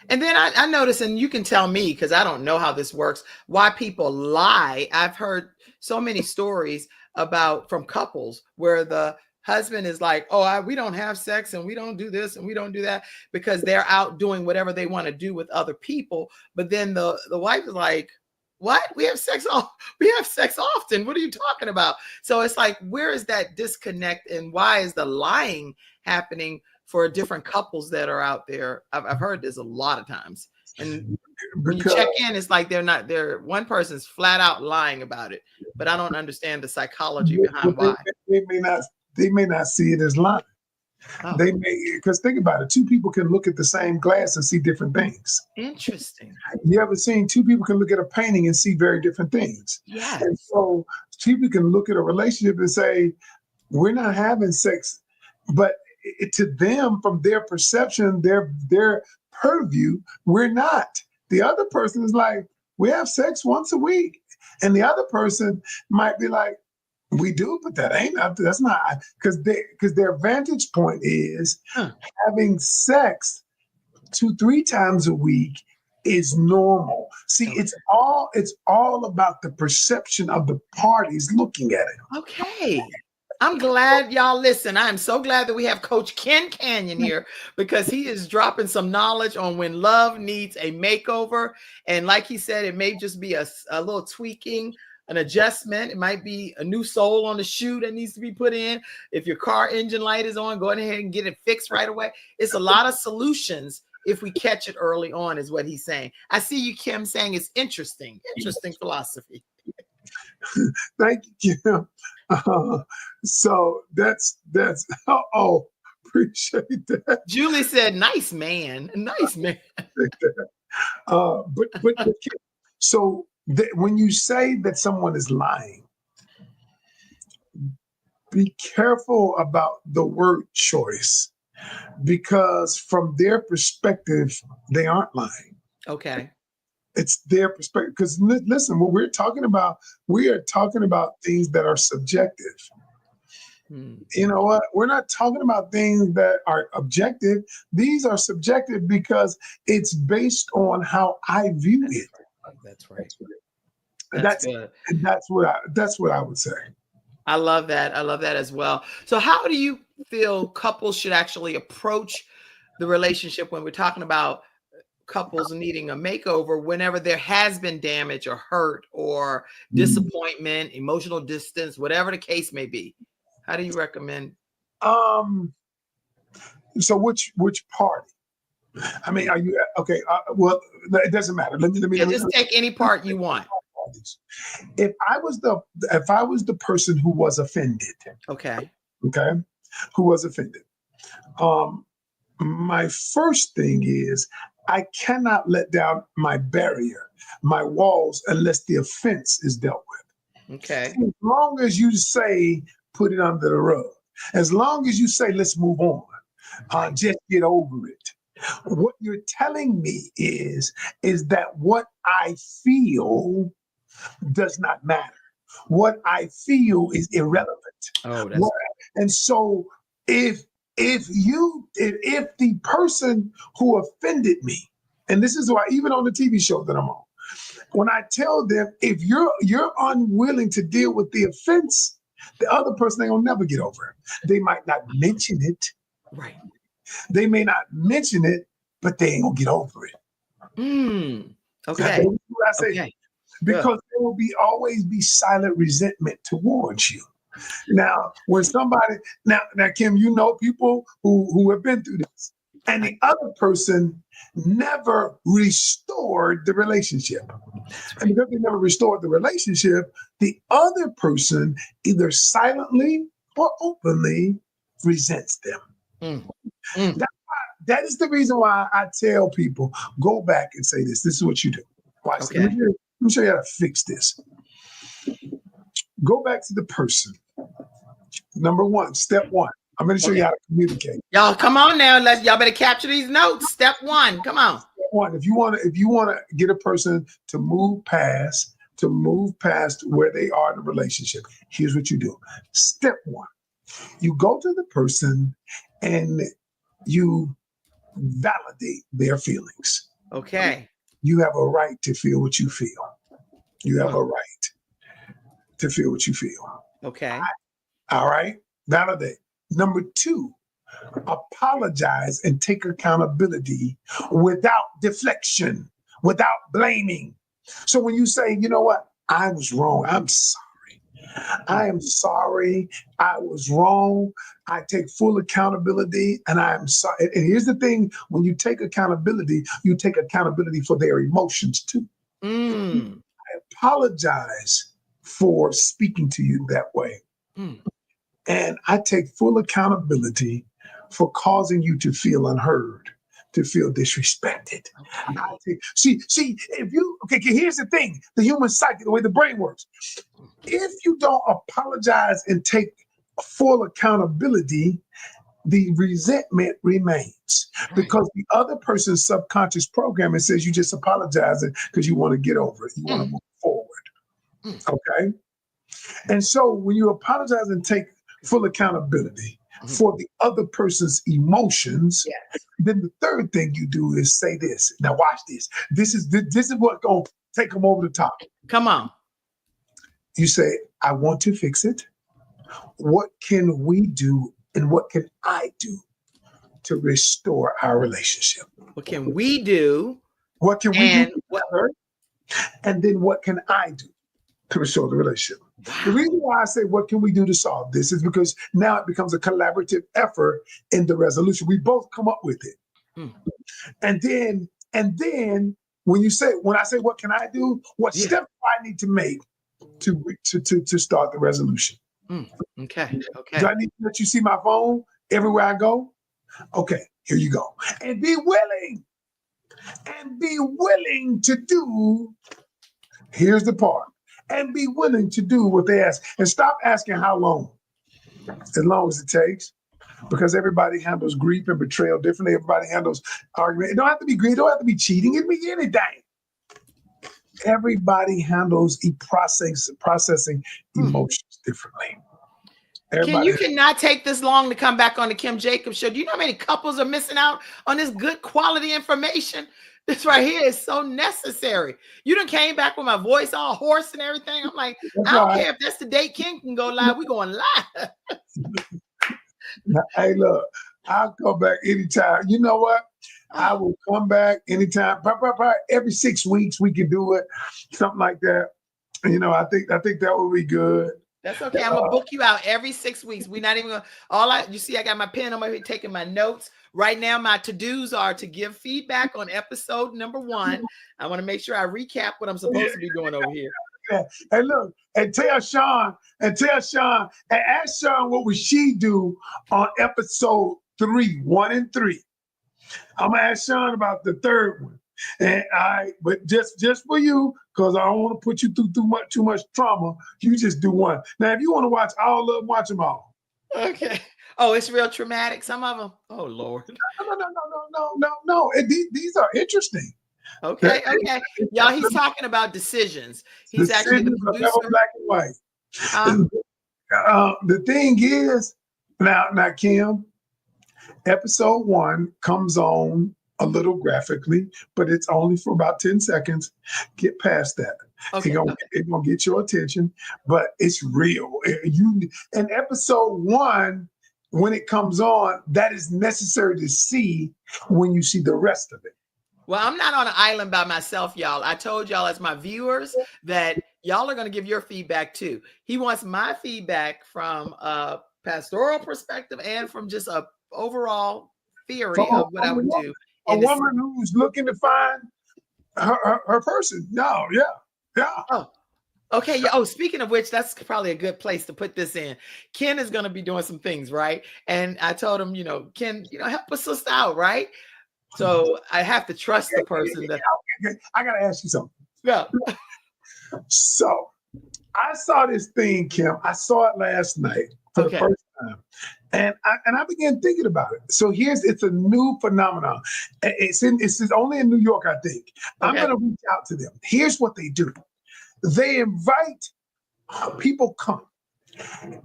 And then I notice, and you can tell me because I don't know how this works, why people lie. I've heard so many stories about from couples where the husband is like, oh, we don't have sex and we don't do this and we don't do that because they're out doing whatever they want to do with other people. But then the wife is like, what? We have sex often. What are you talking about? So it's like, where is that disconnect and why is the lying happening for different couples that are out there? I've heard this a lot of times. And when you check in, it's like one person's flat out lying about it, but I don't understand the psychology behind why. They may not see it as lying. Oh. They may, because think about it, two people can look at the same glass and see different things. Interesting. You ever seen two people can look at a painting and see very different things? Yes. And so people can look at a relationship and say, we're not having sex, but to them, from their perception, their purview, we're not. The other person is like, we have sex once a week. And the other person might be like, we do, but that's not, because their vantage point is having sex 2-3 times a week is normal. See, okay. It's all about the perception of the parties looking at it. Okay. I'm glad y'all listen. I'm so glad that we have Coach Ken Canion here because he is dropping some knowledge on when love needs a makeover. And like he said, it may just be a little tweaking, an adjustment. It might be a new sole on the shoe that needs to be put in. If your car engine light is on, go ahead and get it fixed right away. It's a lot of solutions if we catch it early on, is what he's saying. I see you, Kim, saying it's interesting philosophy. Thank you, Kim. So that's appreciate that. Julie said, nice man. But so when you say that someone is lying, be careful about the word choice, because from their perspective, they aren't lying. Okay. It's their perspective. Because listen, what we are talking about things that are subjective. You know what? We're not talking about things that are objective. These are subjective because it's based on how I view it. That's right. That's what I would say. I love that. I love that as well. So how do you feel couples should actually approach the relationship when we're talking about couples needing a makeover whenever there has been damage or hurt or disappointment, emotional distance, whatever the case may be? How do you recommend? So which party? I mean, are you okay? Well, it doesn't matter. Let me just take any part you want. If I was the person who was offended, who was offended, my first thing is I cannot let down my barrier, my walls, unless the offense is dealt with. Okay. As long as you say, put it under the rug. As long as you say, let's move on, just get over it. What you're telling me is that what I feel does not matter. What I feel is irrelevant. Oh, that's right. And so if the person who offended me, and this is why even on the TV show that I'm on, when I tell them, if you're unwilling to deal with the offense, the other person ain't gonna never get over it. They might not mention it. Right. They may not mention it, but they ain't gonna get over it. Okay. What I say. Okay. Because there will always be silent resentment towards you. Now, when somebody now Kim, you know people who have been through this, and the other person never restored the relationship. And because they never restored the relationship, the other person either silently or openly resents them. that is the reason why I tell people, go back and say this. This is what you do. Watch. Okay. Let me show you how to fix this. Go back to the person. Number one, step one. I'm going to show you how to communicate. Y'all, come on now. Y'all better capture these notes. Step one. Come on. Step one. If you want to get a person to move past where they are in a relationship, here's what you do. Step one. You go to the person and you validate their feelings. Okay. You have a right to feel what you feel. You have a right to feel what you feel. Okay. All right. Validate. Number two, apologize and take accountability without deflection, without blaming. So when you say, you know what, I was wrong. I'm sorry. I am sorry. I was wrong. I take full accountability and I am sorry. And here's the thing, when you take accountability for their emotions too. I apologize for speaking to you that way. And I take full accountability for causing you to feel unheard, to feel disrespected. Here's the thing, the human psyche, the way the brain works. If you don't apologize and take full accountability, the resentment remains because the other person's subconscious programming says you just apologizing because you want to get over it. You want to move forward. Okay. And so when you apologize and take full accountability for the other person's emotions, then the third thing you do is say this. Now watch this. This is what's going to take them over the top. Come on. You say, I want to fix it. What can we do and what can I do to restore our relationship? What can we do? What can we do together? And then what can I do to restore the relationship? The reason why I say what can we do to solve this is because now it becomes a collaborative effort in the resolution. We both come up with it. And then when I say what can I do, what steps do I need to make to start the resolution? Okay. Do I need to let you see my phone everywhere I go? Okay, here you go. And be willing to do, here's the part, and be willing to do what they ask. And stop asking how long, as long as it takes, because everybody handles grief and betrayal differently. Everybody handles argument. It don't have to be grief, it don't have to be cheating, it can be anything. Everybody handles processing emotions differently. You cannot take this long to come back on the Kim Jacobs show. Do you know how many couples are missing out on this good quality information? This right here is so necessary. You done came back with my voice all hoarse and everything. I'm like, I don't care if that's the date Kim can go live. We going live. Hey, look, I'll come back anytime. You know what? I will come back anytime. Probably every 6 weeks we can do it, something like that. You know, I think that would be good. That's okay. I'm gonna book you out every 6 weeks. We're not even gonna. You see, I got my pen on my head taking my notes right now. My to-dos are to give feedback on episode number 1. I want to make sure I recap what I'm supposed to be doing over here. And look, and tell Sean, and ask Sean what would she do on episode 3, 1 and 3. I'm gonna ask Sean about the third one. And but just for you, because I don't want to put you through too much trauma. You just do one. Now, if you want to watch all of them, watch them all. Okay. Oh, it's real traumatic. Some of them. Oh Lord. No. These are interesting. Okay. Y'all, he's talking about decisions. He's actually the producer. Never black and white. The thing is, now, Kim, episode 1 comes on a little graphically, but it's only for about 10 seconds. Get past that. It's gonna get your attention, but it's real. And episode 1, when it comes on, that is necessary to see when you see the rest of it. Well, I'm not on an island by myself, y'all. I told y'all as my viewers that y'all are going to give your feedback too. He wants my feedback from a pastoral perspective and from just a overall theory of what I would do. A woman who's looking to find her person. No, yeah. Oh, Okay. Yeah. Oh, speaking of which, that's probably a good place to put this in. Ken is going to be doing some things, right? And I told him, Ken, help a sister out, right? So I have to trust the person that. Okay. I got to ask you something. Yeah. So I saw this thing, Kim. I saw it last night for the Okay. first time. And I began thinking about it. So it's a new phenomenon. It's only in New York, I think. I'm Okay. going to reach out to them. Here's what they do. They invite people come.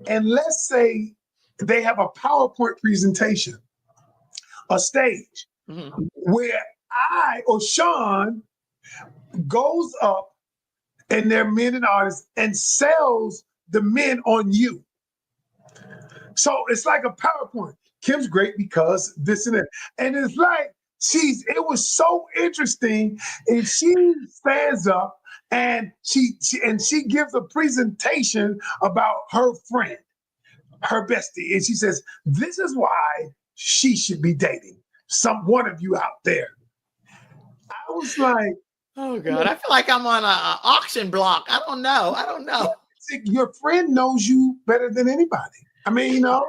And let's say they have a PowerPoint presentation, a stage, where I or Sean goes up and they're men and artists and sells the men on you. So it's like a PowerPoint. Kim's great because this and that. And it's like it was so interesting. And she stands up and she gives a presentation about her friend, her bestie. And she says, this is why she should be dating one of you out there. I was like, oh God, I feel like I'm on an auction block. I don't know. Your friend knows you better than anybody. I mean, So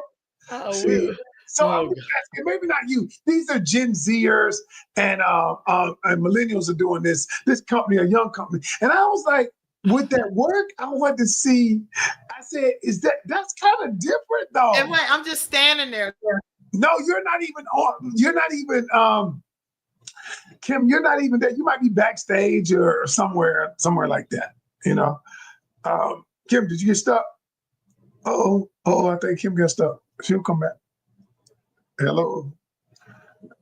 I'm asking, maybe not you. These are Gen Zers and millennials are doing this company, a young company. And I was like, would that work? I wanted to see. I said, that's kind of different though. And wait, I'm just standing there. No, you're not even Kim, you're not even there. You might be backstage or somewhere like that, Kim, did you get stuck? I think Kim got stuck. She'll come back. Hello.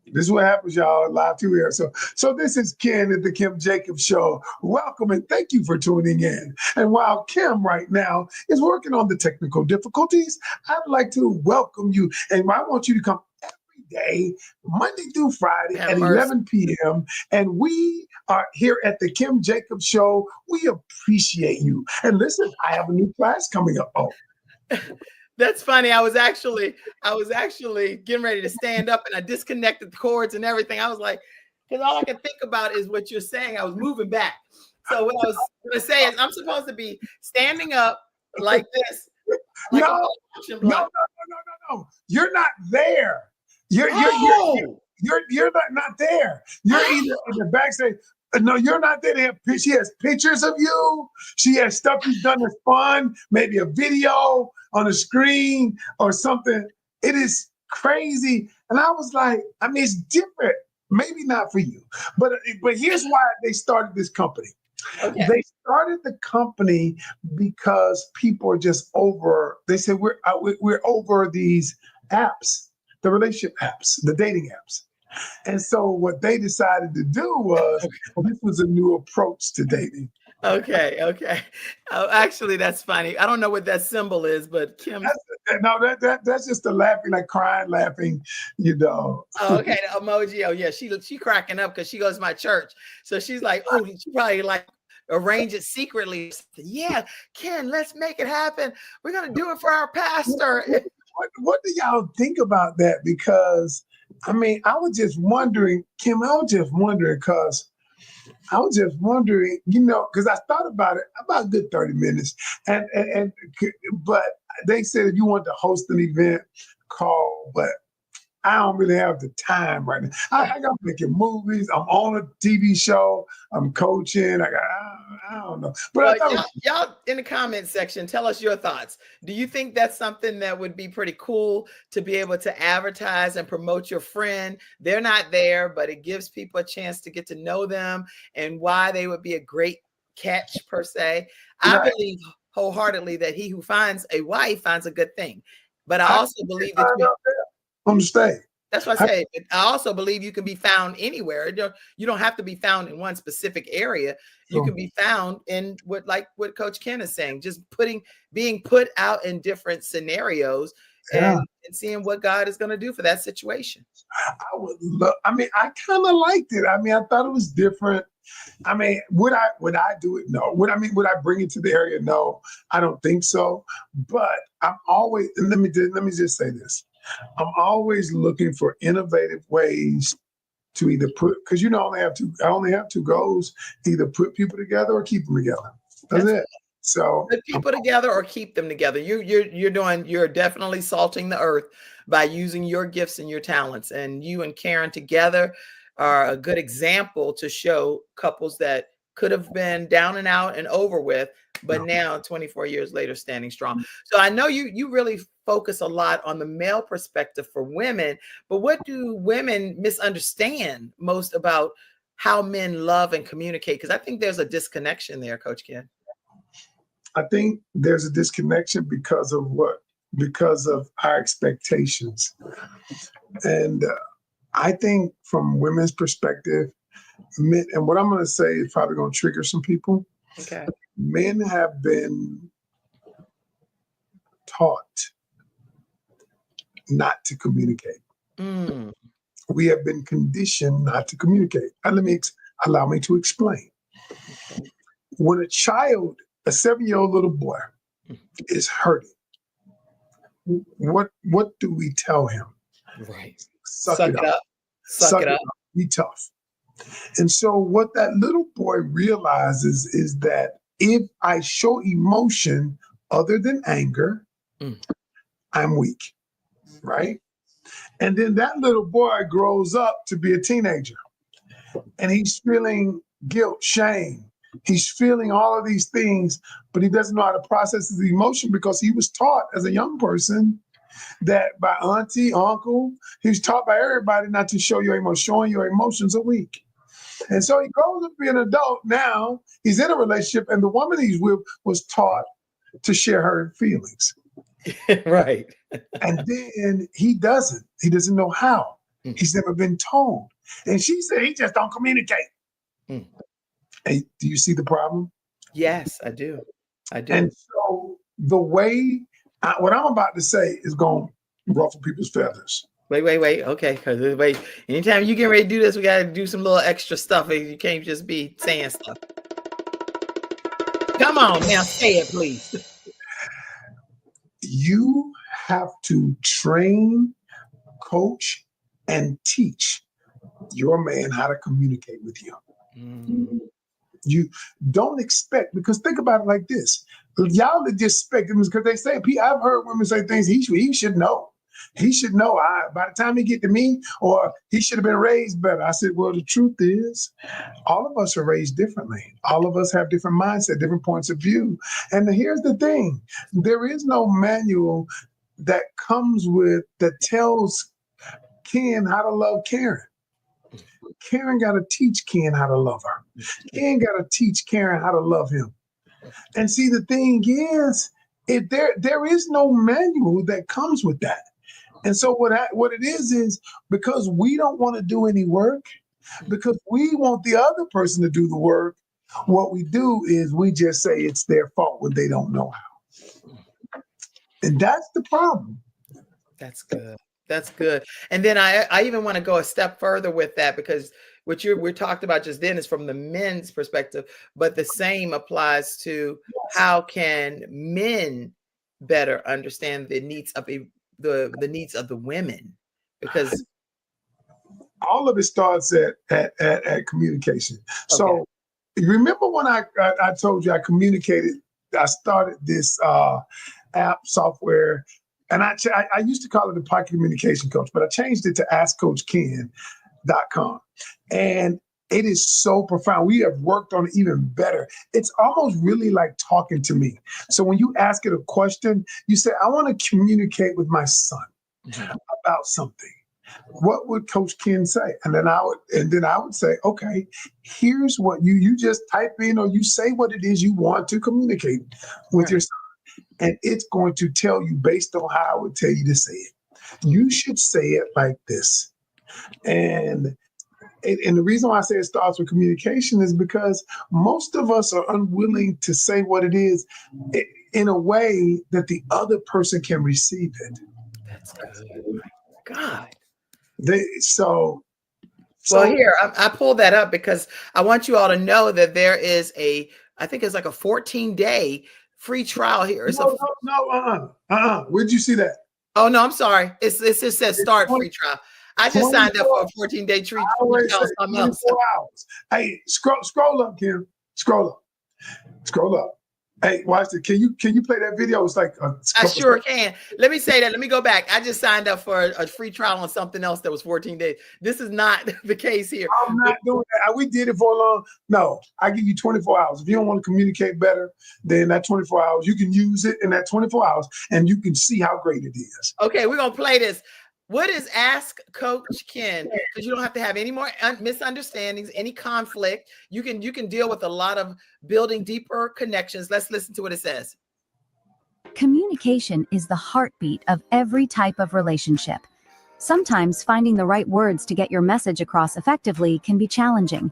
This is what happens, y'all, live to here. So this is Ken at the Kim Jacobs Show. Welcome and thank you for tuning in. And while Kim right now is working on the technical difficulties, I'd like to welcome you. And I want you to come every day, Monday through Friday at 11 p.m. And we are here at the Kim Jacobs Show. We appreciate you. And listen, I have a new class coming up. Oh. That's funny. I was actually getting ready to stand up and I disconnected the cords and everything. I was like, because all I can think about is what you're saying. I was moving back. So what I was going to say is I'm supposed to be standing up like this. Like no. You're not there. You're not there. You're either in the backstage. No, you're not there. She has pictures of you. She has stuff you've done that's fun, maybe a video on a screen or something. It is crazy. And I was like, I mean, it's different. Maybe not for you. But here's why they started this company. Okay. They started the company because people are just over. They said, we're over these apps, the relationship apps, the dating apps. And so what they decided to do was, this was a new approach to dating. Okay. Oh, actually, that's funny. I don't know what that symbol is, but Kim. That's just the laughing, like crying, laughing, Oh, okay, the emoji. Oh, yeah, she cracking up because she goes to my church. So she's like, oh, she probably like arrange it secretly. Yeah, Ken, let's make it happen. We're gonna do it for our pastor. What do y'all think about that? Because I mean, I was just wondering, Kim, because I thought about it about a good 30 minutes. But they said if you want to host an event, call, but I don't really have the time right now. I got making movies. I'm on a TV show. I'm coaching. I don't know. But y'all in the comment section, tell us your thoughts. Do you think that's something that would be pretty cool to be able to advertise and promote your friend? They're not there, but it gives people a chance to get to know them and why they would be a great catch per se. I believe wholeheartedly that he who finds a wife finds a good thing. But I also believe that understand. That's what I say. I also believe you can be found anywhere. You don't have to be found in one specific area. You can be found in what Coach Ken is saying, just being put out in different scenarios and seeing what God is going to do for that situation. I kind of liked it. I mean, I thought it was different. I mean, would I do it? No. Would I bring it to the area? No, I don't think so. But I'm always, and let me just say this. I'm always looking for innovative ways to either because I only have two goals, either put people together or keep them together. That's it. So Put people together or keep them together. You're definitely salting the earth by using your gifts and your talents. And you and Karen together are a good example to show couples that could have been down and out and over with, but now 24 years later, standing strong. So I know you really focus a lot on the male perspective for women, but what do women misunderstand most about how men love and communicate? Because I think there's a disconnection there, Coach Ken. I think there's a disconnection because of what? Because of our expectations. And I think from women's perspective, men, and what I'm going to say is probably going to trigger some people. Okay. Men have been taught not to communicate. Mm. We have been conditioned not to communicate. And allow me to explain. Okay. When a 7-year-old little boy is hurting, what do we tell him? Right. Suck it up. Suck it up. Be tough. And so what that little boy realizes is that if I show emotion other than anger, I'm weak, right? And then that little boy grows up to be a teenager, and he's feeling guilt, shame. He's feeling all of these things, but he doesn't know how to process his emotion because he was taught as a young person that by auntie, uncle, he was taught by everybody not to show your emotions. Showing your emotions are weak. And so he grows up to be an adult. Now he's in a relationship, and the woman he's with was taught to share her feelings. Right. And then he doesn't know how. He's never been told. And she said, he just don't communicate. Hey, do you see the problem? Yes, I do. And so the way, what I'm about to say is going to ruffle people's feathers. Wait. Okay, because wait. Anytime you get ready to do this, we got to do some little extra stuff. You can't just be saying stuff. Come on now, say it, please. You have to train, coach, and teach your man how to communicate with you. You don't expect, because think about it like this. Y'all just expect him because they say, I've heard women say things he should know. He should know. By the time he get to me, or he should have been raised better. I said, well, the truth is, all of us are raised differently. All of us have different mindset, different points of view. And here's the thing. There is no manual that tells Ken how to love Karen. Karen got to teach Ken how to love her. Ken got to teach Karen how to love him. And see, the thing is, there is no manual that comes with that. And so what it is because we don't want to do any work, because we want the other person to do the work, what we do is we just say it's their fault when they don't know how. And that's the problem. That's good. That's good. And then I even want to go a step further with that, because what we talked about just then is from the men's perspective, but the same applies to how can men better understand the needs of the needs of the women, because all of it starts at communication. Okay. So remember when I told you I started this app software, and I used to call it the Pocket Communication Coach, but I changed it to AskCoachKen.com. And it is so profound. We have worked on it even better. It's almost really like talking to me. So when you ask it a question, you say, I want to communicate with my son about something. What would Coach Ken say? And then I would say, okay, here's what you just type in, or you say what it is you want to communicate with your son. And it's going to tell you based on how I would tell you to say it. You should say it like this. And the reason why I say it starts with communication is because most of us are unwilling to say what it is in a way that the other person can receive it. That's good. God. So well, here, I pulled that up because I want you all to know that there is I think it's like a 14-day free trial here. Where'd you see that? Oh, no, I'm sorry. It just says start free trial. I just signed up for a 14-day free trial. 24 hours. Hey, scroll up, Kim. Scroll up. Hey, watch it. Can you play that video? It's like I sure can. Let me say that. Let me go back. I just signed up for a free trial on something else that was 14 days. This is not the case here. I'm not doing that. We did it for a long. No, I give you 24 hours. If you don't want to communicate better, then that 24 hours, you can use it in that 24 hours and you can see how great it is. Okay, we're going to play this. What is Ask Coach Ken? Because you don't have to have any more misunderstandings, any conflict. You can deal with a lot of building deeper connections. Let's listen to what it says. Communication is the heartbeat of every type of relationship. Sometimes finding the right words to get your message across effectively can be challenging.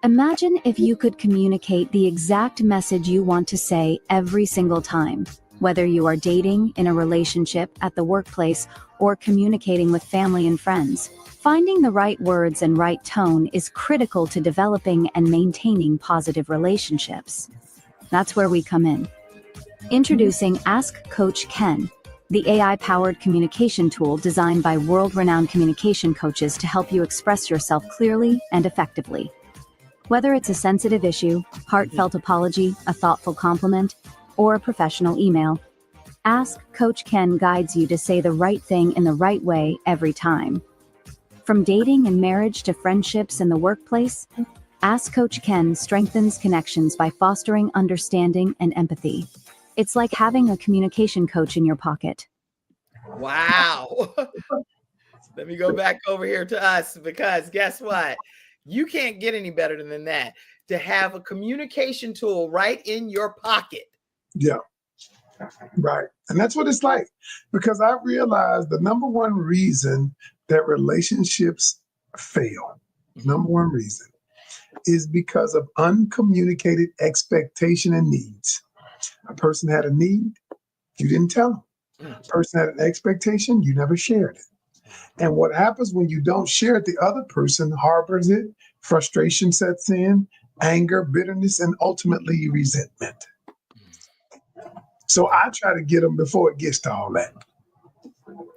Imagine if you could communicate the exact message you want to say every single time. Whether you are dating, in a relationship, at the workplace, or communicating with family and friends, finding the right words and right tone is critical to developing and maintaining positive relationships. That's where we come in. Introducing Ask Coach Ken, the AI-powered communication tool designed by world-renowned communication coaches to help you express yourself clearly and effectively. Whether it's a sensitive issue, heartfelt apology, a thoughtful compliment, or a professional email, Ask Coach Ken guides you to say the right thing in the right way every time. From dating and marriage to friendships in the workplace, Ask Coach Ken strengthens connections by fostering understanding and empathy. It's like having a communication coach in your pocket. Wow. Let me go back over here to us, because guess what? You can't get any better than that. To have a communication tool right in your pocket. Yeah, right. And that's what it's like, because I realized the number one reason that relationships fail, number one reason, is because of uncommunicated expectation and needs. A person had a need, you didn't tell them. A person had an expectation, you never shared it. And what happens when you don't share it, the other person harbors it, frustration sets in, anger, bitterness, and ultimately resentment. So I try to get them before it gets to all that.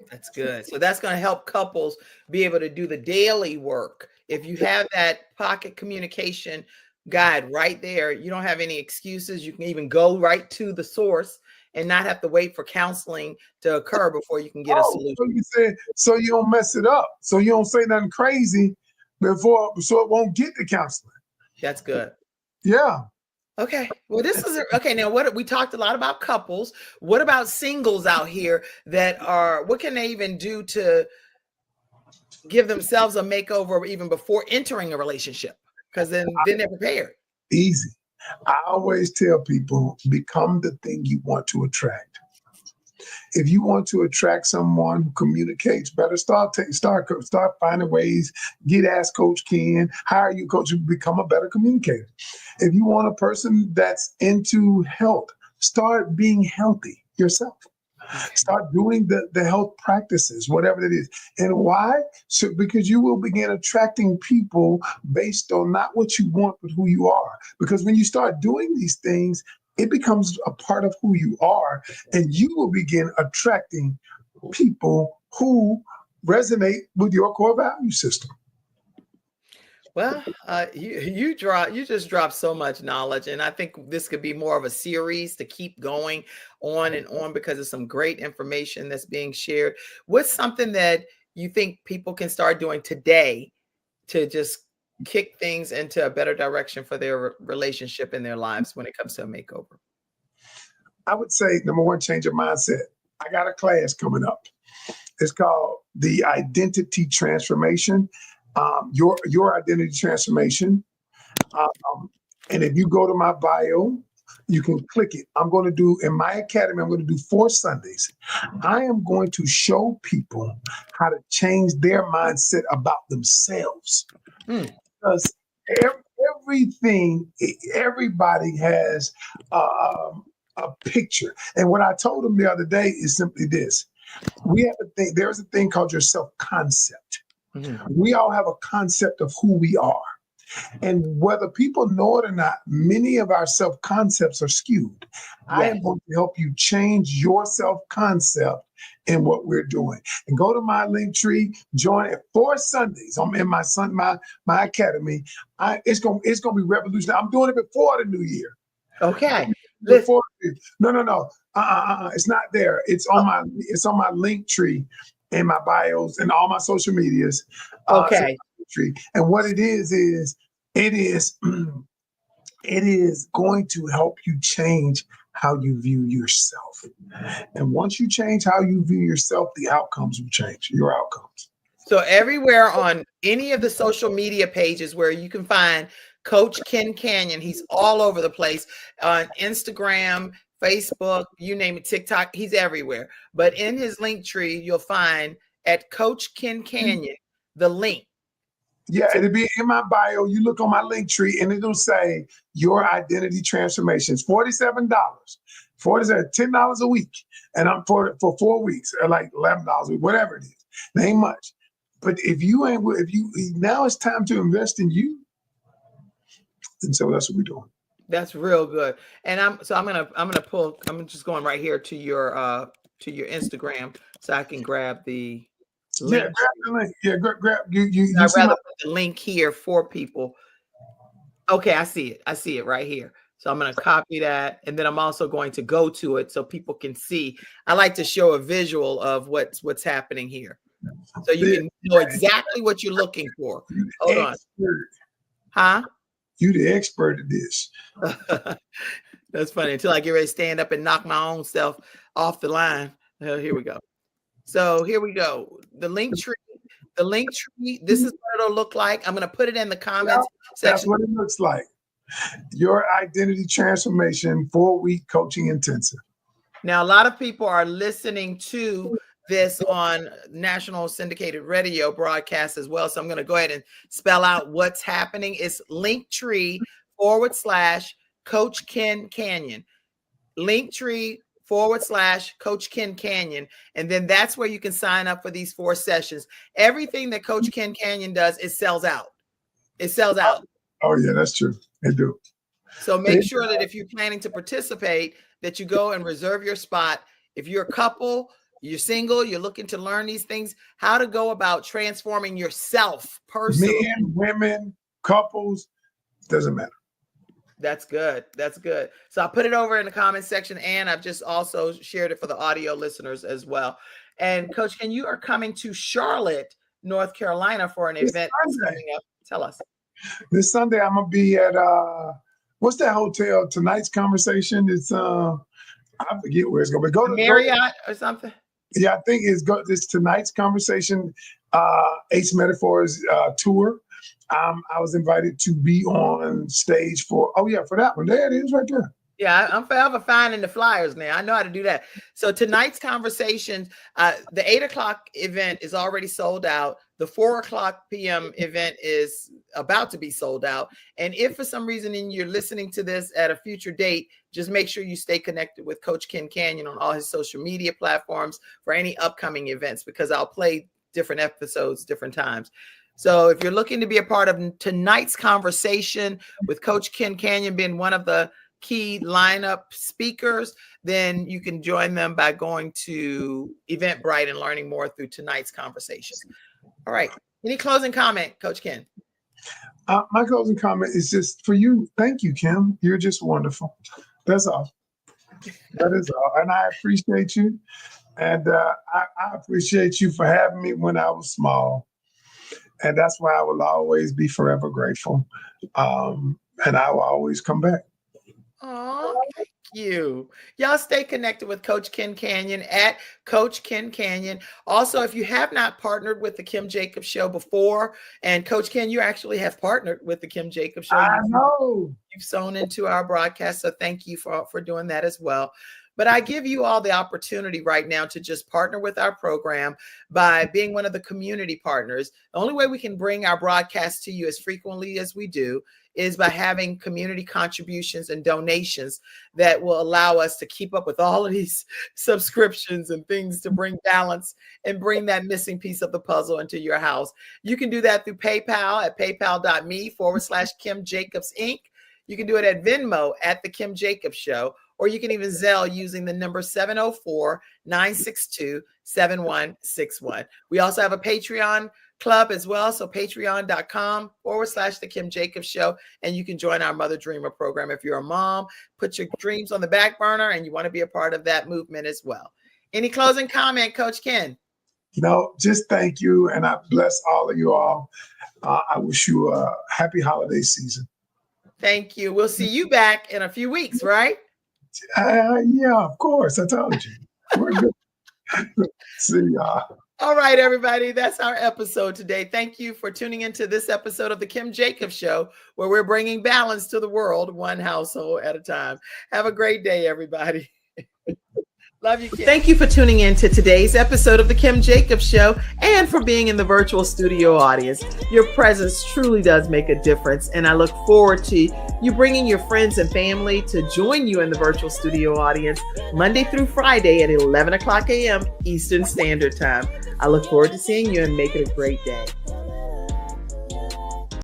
That's good. So that's going to help couples be able to do the daily work. If you have that pocket communication guide right there, you don't have any excuses. You can even go right to the source and not have to wait for counseling to occur before you can get a solution. So you don't mess it up. So you don't say nothing crazy before, so it won't get to counseling. That's good. Yeah. Okay. Well, this is okay. Now, we talked a lot about couples. What about singles out here what can they even do to give themselves a makeover even before entering a relationship? Because then they're prepared. Easy. I always tell people, become the thing you want to attract. If you want to attract someone who communicates better, start finding ways. Get Ask Coach Ken, hire you coach to become a better communicator. If you want a person that's into health, start being healthy yourself. Start doing the health practices, whatever it is. And why? So because you will begin attracting people based on not what you want, but who you are. Because when you start doing these things, it becomes a part of who you are, and you will begin attracting people who resonate with your core value system. Well, you just dropped so much knowledge, and I think this could be more of a series to keep going on and on, because of some great information that's being shared. What's something that you think people can start doing today to just kick things into a better direction for their relationship in their lives when it comes to a makeover? I would say, number one, change your mindset. I got a class coming up. It's called the Identity Transformation. Your identity transformation. And if you go to my bio, you can click it. I'm going to do, in my academy, I'm going to do 4 Sundays. I am going to show people how to change their mindset about themselves. Because everybody has a picture. And what I told them the other day is simply this. We have a thing, there's a thing called your self-concept. We all have a concept of who we are. And whether people know it or not, many of our self-concepts are skewed. I am going to help you change your self-concept in what we're doing. And go to my link tree, join at 4 Sundays. I'm in my academy. It's gonna be revolutionary. I'm doing it before the new year. Okay. before. No. It's not there. It's on my link tree in my bios and all my social medias. Okay. And what it is it is it is going to help you change how you view yourself. And once you change how you view yourself, the outcomes will change. Your outcomes. So everywhere on any of the social media pages where you can find Coach Ken Canion, he's all over the place on Instagram, Facebook, you name it, TikTok, he's everywhere. But in his link tree, you'll find at Coach Ken Canion, the link. Yeah, it'll be in my bio. You look on my link tree and it'll say your identity transformations, $47. $10 a week. And I'm for 4 weeks, or like $11 a week, whatever it is. It ain't much. But now it's time to invest in you. And so that's what we're doing. That's real good. And I'm just going right here to your Instagram so I can grab the link. Yeah, grab the link. Yeah, grab you I'd rather put the link here for people. Okay, I see it right here. So I'm going to copy that, and then I'm also going to go to it so people can see. I like to show a visual of what's happening here, so you can know exactly what you're looking for. Hold on, huh? You the expert at this. That's funny. Until I get ready to stand up and knock my own self off the line. Here we go. So here we go. The link tree. This is what it'll look like. I'm going to put it in the comments section. That's what it looks like. Your identity transformation 4-week coaching intensive. Now, a lot of people are listening to this on national syndicated radio broadcast as well. So I'm going to go ahead and spell out what's happening. It's Linktree/Coach Ken Canion. Linktree/Coach Ken Canion. And then that's where you can sign up for these 4 sessions. Everything that Coach Ken Canion does, it sells out. It sells out. Oh yeah, that's true. They do. So make sure that if you're planning to participate, that you go and reserve your spot. If you're a couple, you're single, you're looking to learn these things, how to go about transforming yourself personally. Men, women, couples, doesn't matter. That's good. That's good. So I'll put it over in the comment section, and I've just also shared it for the audio listeners as well. And Coach Ken, you are coming to Charlotte, North Carolina for an event coming up. Tell us. This Sunday, I'm gonna be at what's that hotel? Tonight's Conversation. It's I forget where it's gonna be. Go to Marriott or something. Yeah, I think it's Tonight's Conversation. Ace Metaphors tour. I was invited to be on stage for that one. There it is, right there. Yeah, I'm forever finding the flyers now. I know how to do that. So tonight's conversation, the 8:00 event is already sold out. The 4:00 p.m. event is about to be sold out. And if for some reason you're listening to this at a future date, just make sure you stay connected with Coach Ken Canion on all his social media platforms for any upcoming events, because I'll play different episodes different times. So if you're looking to be a part of tonight's conversation with Coach Ken Canion being one of the key lineup speakers, then you can join them by going to Eventbrite and learning more through tonight's conversation. All right. Any closing comment, Coach Ken? My closing comment is just for you. Thank you, Kim. You're just wonderful. That's all. That is all. And I appreciate you. And I appreciate you for having me when I was small. And that's why I will always be forever grateful. And I will always come back. Oh, thank you. Y'all stay connected with Coach Ken Canion at Coach Ken Canion. Also, if you have not partnered with the Kim Jacobs Show before, and Coach Ken, you actually have partnered with the Kim Jacobs Show. I know. You've sewn into our broadcast, so thank you for doing that as well. But I give you all the opportunity right now to just partner with our program by being one of the community partners. The only way we can bring our broadcast to you as frequently as we do is by having community contributions and donations that will allow us to keep up with all of these subscriptions and things to bring balance and bring that missing piece of the puzzle into your house. You can do that through PayPal at paypal.me/Kim Jacobs Inc. You can do it at Venmo at The Kim Jacobs Show, or you can even Zelle using the number 704-962-7161. We also have a Patreon club as well. So patreon.com/The Kim Jacobs Show. And you can join our Mother Dreamer program. If you're a mom, put your dreams on the back burner and you want to be a part of that movement as well. Any closing comment, Coach Ken? Just thank you. And I bless all of you all. I wish you a happy holiday season. Thank you. We'll see you back in a few weeks, right? Yeah, of course. I told you. We're good. See y'all. All right, everybody. That's our episode today. Thank you for tuning into this episode of The Kim Jacobs Show, where we're bringing balance to the world, one household at a time. Have a great day, everybody. Love you, Kim. Thank you for tuning in to today's episode of The Kim Jacobs Show and for being in the virtual studio audience. Your presence truly does make a difference, and I look forward to you bringing your friends and family to join you in the virtual studio audience Monday through Friday at 11 o'clock a.m. Eastern Standard Time. I look forward to seeing you and make it a great day.